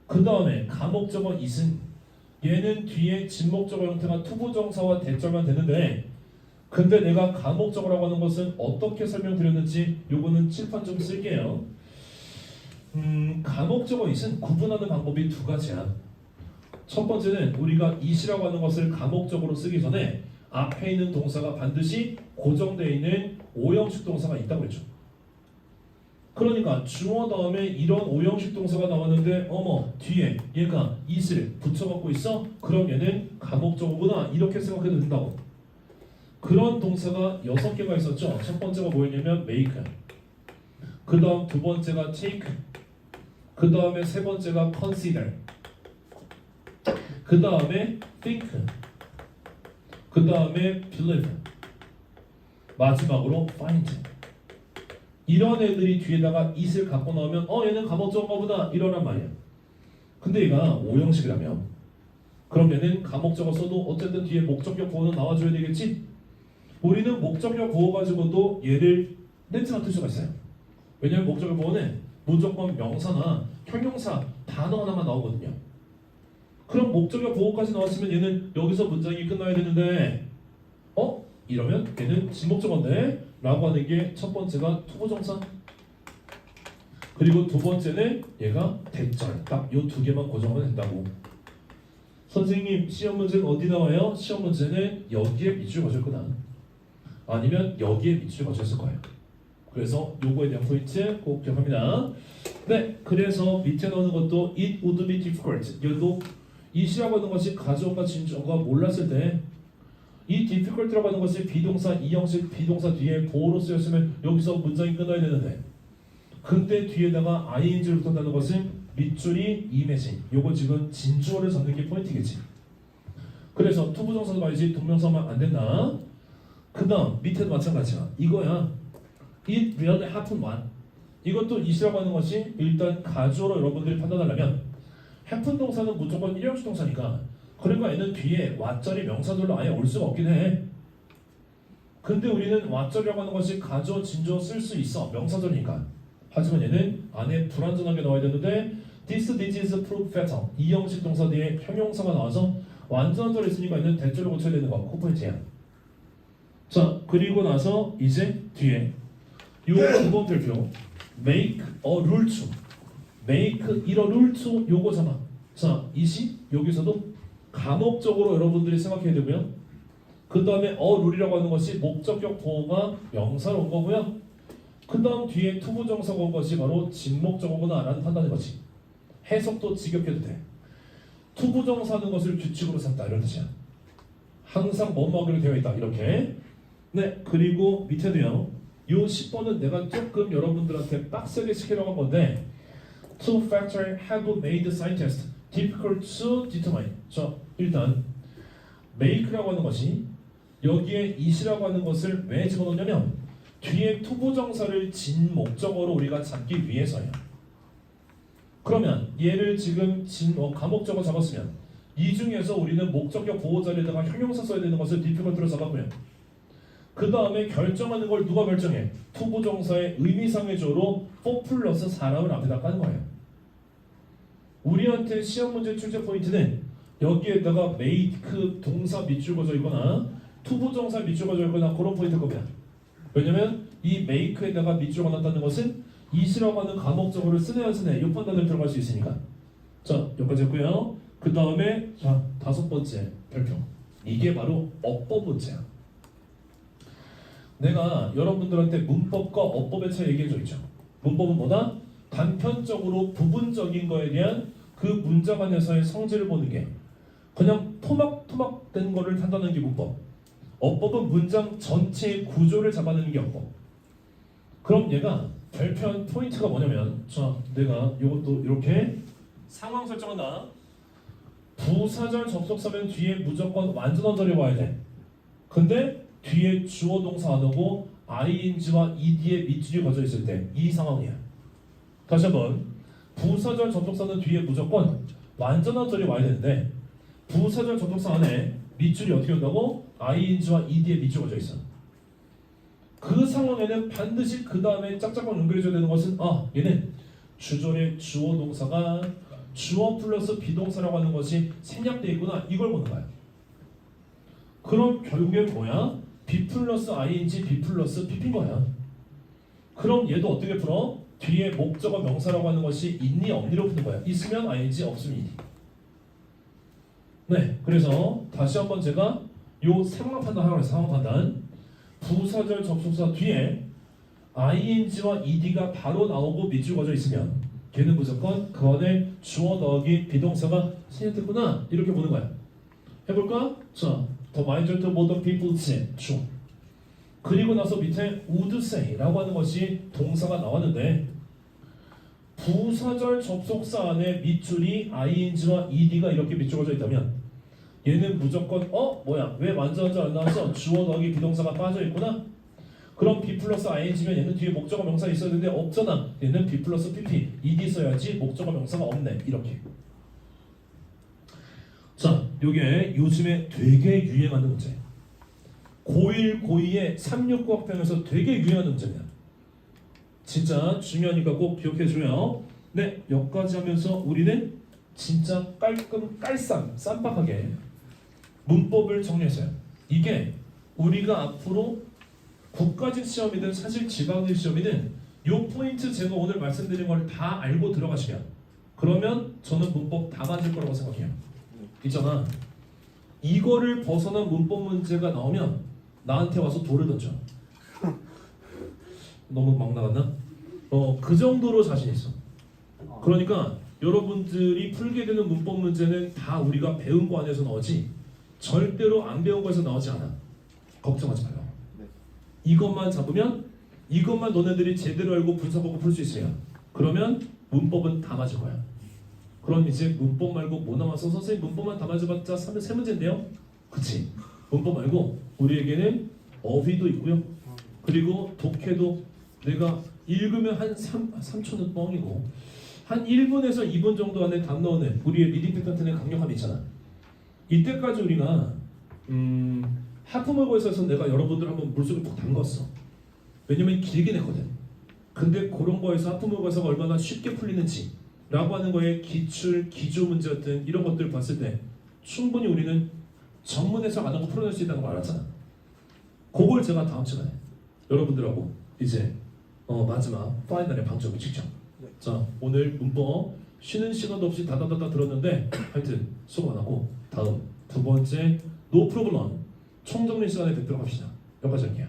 그 다음에 가목적어 it은 얘는 뒤에 진목적어 형태가 투부정사와 대절만 되는데 근데 내가 가목적어라고 하는 것은 어떻게 설명드렸는지 요거는 칠판 좀 쓸게요. 가목적어 it은 구분하는 방법이 두 가지야. 첫 번째는 우리가 it이라고 하는 것을 가목적으로 쓰기 전에 앞에 있는 동사가 반드시 고정되어 있는 오형식 동사가 있다고 했죠. 그러니까 주어 다음에 이런 오형식 동사가 나왔는데 어머 뒤에 얘가 is를 붙여갖고 있어? 그럼 얘는 가목적어구나 이렇게 생각해도 된다고. 그런 동사가 6개가 있었죠. 첫 번째가 뭐였냐면 make, 그 다음 두 번째가 take, 그 다음에 세 번째가 consider, 그 다음에 think, 그 다음에 believe, 마지막으로 find. 이런 애들이 뒤에다가 it을 갖고 나오면 얘는 가목적어인가 보다 이러란 말이야. 근데 얘가 오형식이라면 그럼 얘는 가목적어 써도 어쨌든 뒤에 목적격 보호는 나와줘야 되겠지? 우리는 목적격 보호 가지고도 얘를 렌즈 맡을 수가 있어요. 왜냐하면 목적격 보호는 무조건 명사나 형용사 단어 하나만 나오거든요. 그럼 목적격 보호까지 나왔으면 얘는 여기서 문장이 끝나야 되는데 이러면 얘는 지목적어인데 라고 하는 게 첫 번째가 투부정사, 그리고 두 번째는 얘가 대절. 딱 이 두 개만 고정하면 된다고. 선생님 시험 문제는 어디 나와요? 시험 문제는 여기에 밑줄 거줄 거다 아니면 여기에 밑줄 거쳤을 거예요. 그래서 요거에 대한 포인트 꼭 기억합니다. 네, 그래서 밑에 넣는 것도 it would be difficult. 얘도 it이라고 하는 것이 가정과 진정과 몰랐을 때 이 difficult라고 하는 것이 비동사 이형식 비동사 뒤에 보호로 쓰였으면 여기서 문장이 끝나야 되는데 근데 뒤에다가 ing를 붙었다는 것은 밑줄이 imagine. 요거 지금 진주어를 잡는 게 포인트겠지. 그래서 투부정사도 말이지 동명사만 안 된다. 그 다음 밑에도 마찬가지야. 이거야. It really happened one. 이것도 it이라고 하는 것이 일단 가주어로 여러분들이 판단하려면 happen 동사는 무조건 일형식 동사니까 그러니까 얘는 뒤에 what자리 명사절로 아예 올 수가 없긴 해. 근데 우리는 what자리라고 하는 것이 가주어 진주어 쓸 수 있어. 명사절이니까. 하지만 얘는 안에 불완전하게 나와야 되는데 this is proof fatal. 이 형식 동사 뒤에 형용사가 나와서 완전한 절이 있으니까 얘는 대절을 고쳐야 되는 거. 코포인트야. 자, 그리고 나서 이제 뒤에 요 두 번 별표 make a rule to, make it a rule to 요거 잡아. 자, 이시 여기서도 가목적으로 여러분들이 생각해야 되고요. 그 다음에 a rule이라고 하는 것이 목적격 보호가 명사로 온 거고요. 그 다음 뒤에 투부정사가 온 것이 바로 진목적어구나 라는 판단인 거지. 해석도 직역해도 돼. 투부정사 하는 것을 규칙으로 삼다 이런 뜻이야. 항상 뭐뭐하기로 되어 있다 이렇게. 네, 그리고 밑에도요. 요 10번은 내가 조금 여러분들한테 빡세게 시키려고 한 건데 Two factors have made scientists difficult to determine. 자, 일단 make라고 하는 것이 여기에 it이라고 하는 것을 왜 집어넣냐면 뒤에 투부정사를 진목적어로 우리가 잡기 위해서예요. 그러면 얘를 지금 가목적어 잡았으면 이 중에서 우리는 목적격 보호자리에다가 형용사 써야 되는 것을 difficult로 잡았고요. 그 다음에 결정하는 걸 누가 결정해? 투부정사의 의미상의 조로 4+4를 앞에다 까는 거예요. 우리한테 시험 문제 출제 포인트는 여기에다가 make 동사 밑줄 그어져 있거나 투부정사 밑줄 그어져 있거나 그런 포인트일 겁니다. 왜냐면 이 make에다가 밑줄 그어놨다는 것은 it이라고 하는 가목적어를 쓰네 안 쓰네 이 판단을 들어갈 수 있으니까. 자, 여기까지 했고요. 그 다음에 자, 다섯 번째 별표. 이게 바로 어법 문제야. 내가 여러분들한테 문법과 어법의 차이 얘기해줘 있죠. 문법은 뭐다? 단편적으로 부분적인 거에 대한 그 문장 안에서의 성질을 보는 게 그냥 토막토막 된 거를 판단하는 게 문법. 어법은 문장 전체의 구조를 잡아내는 게 어법. 그럼 얘가 발표한 포인트가 뭐냐면 자, 내가 이것도 이렇게 상황 설정한다. 부사절 접속사면 뒤에 무조건 완전한 절이 와야 돼. 근데 뒤에 주어 동사 안 오고 ing와 ed의 밑줄이 거져 있을 때 이 상황이야. 다시 한번 부사절 접속사는 뒤에 무조건 완전한 절이 와야 되는데 부사절 접속사 안에 밑줄이 어떻게 온다고? ing와 ed의 밑줄 거져 있어. 그 상황에는 반드시 그 다음에 짝짝방 연결해줘야 되는 것은 얘는 주절의 주어 동사가 주어 플러스 비동사라고 하는 것이 생략되어 있구나 이걸 보는 거야. 그럼 결국엔 뭐야? B 플러스 ing, B 플러스 PP인 거야. 그럼 얘도 어떻게 풀어? 뒤에 목적어 명사라고 하는 것이 있니 없니로 푸는 거야. 있으면 ing, 없으면 ed. 네, 그래서 다시 한번 제가 요 상황 판단 하라고 해서 상황 판단. 부사절 접속사 뒤에 ing와 ed가 바로 나오고 밑줄 그어져 있으면 걔는 무조건 그 안에 주어 더하기 비동사가 생략됐구나 이렇게 보는 거야. 해볼까? 자, the majority of the people say true. 그리고 나서 밑에 would say라고 하는 것이 동사가 나왔는데 부사절 접속사 안에 밑줄이 ing와 ed가 이렇게 밑줄 그어져 있다면 얘는 무조건 뭐야 왜 완전한 안 나와서 주어 더하기 비동사가 빠져 있구나. 그럼 B 플러스 ing면 얘는 뒤에 목적어 명사 있어야 되는데 없잖아. 얘는 B 플러스 PP ed 써야지 목적어 명사가 없네. 이렇게. 자, 요게 요즘에 되게 유행하는 문제. 고1, 고2의 369 학평에서 되게 유행하는 문제입니다. 진짜 중요하니까 꼭 기억해줘요. 네, 여기까지 하면서 우리는 진짜 깔끔 쌈박하게 문법을 정리했어요. 이게 우리가 앞으로 국가직 시험이든 사실 지방직 시험이든 요 포인트 제가 오늘 말씀드린 걸 다 알고 들어가시면 그러면 저는 문법 다 맞을 거라고 생각해요. 있잖아. 이거를 벗어난 문법 문제가 나오면 나한테 와서 돌을 던져. 너무 막 나갔나? 그 정도로 자신 있어. 그러니까 여러분들이 풀게 되는 문법 문제는 다 우리가 배운 거 안에서 나오지 절대로 안 배운 거에서 나오지 않아. 걱정하지 마요. 이것만 잡으면 이것만 너네들이 제대로 알고 분석하고 풀 수 있어요. 그러면 문법은 다 맞을 거야. 그럼 이제 문법 말고 뭐 남아서 선생님 문법만 다 맞아봤자 세 문제인데요? 그치? 문법 말고 우리에게는 어휘도 있고요. 그리고 독해도 내가 읽으면 한 3초는 뻥이고 한 1분에서 2분 정도 안에 답 넣어낸 우리의 리딩 패턴의 강력함이 있잖아. 이때까지 우리가 하프모거에서 내가 여러분들 한번 물속에 푹 담갔어. 왜냐면 길게 냈거든. 근데 그런 거에서 하프모거에서 얼마나 쉽게 풀리는지 라고 하는 거에 기출, 기조 문제 같은 이런 것들을 봤을 때 충분히 우리는 전문에서 안 하고 풀어낼 수 있다는 걸 알았잖아. 그걸 제가 다음 시간에 여러분들하고 이제 마지막 파이널의 방점을 찍죠. 자, 오늘 문법 쉬는 시간도 없이 다다다다 들었는데 하여튼 수고 많았고 다음 두 번째 노 프로블럼 총정리 시간에 뵙도록 합시다. 여기까지 할게요.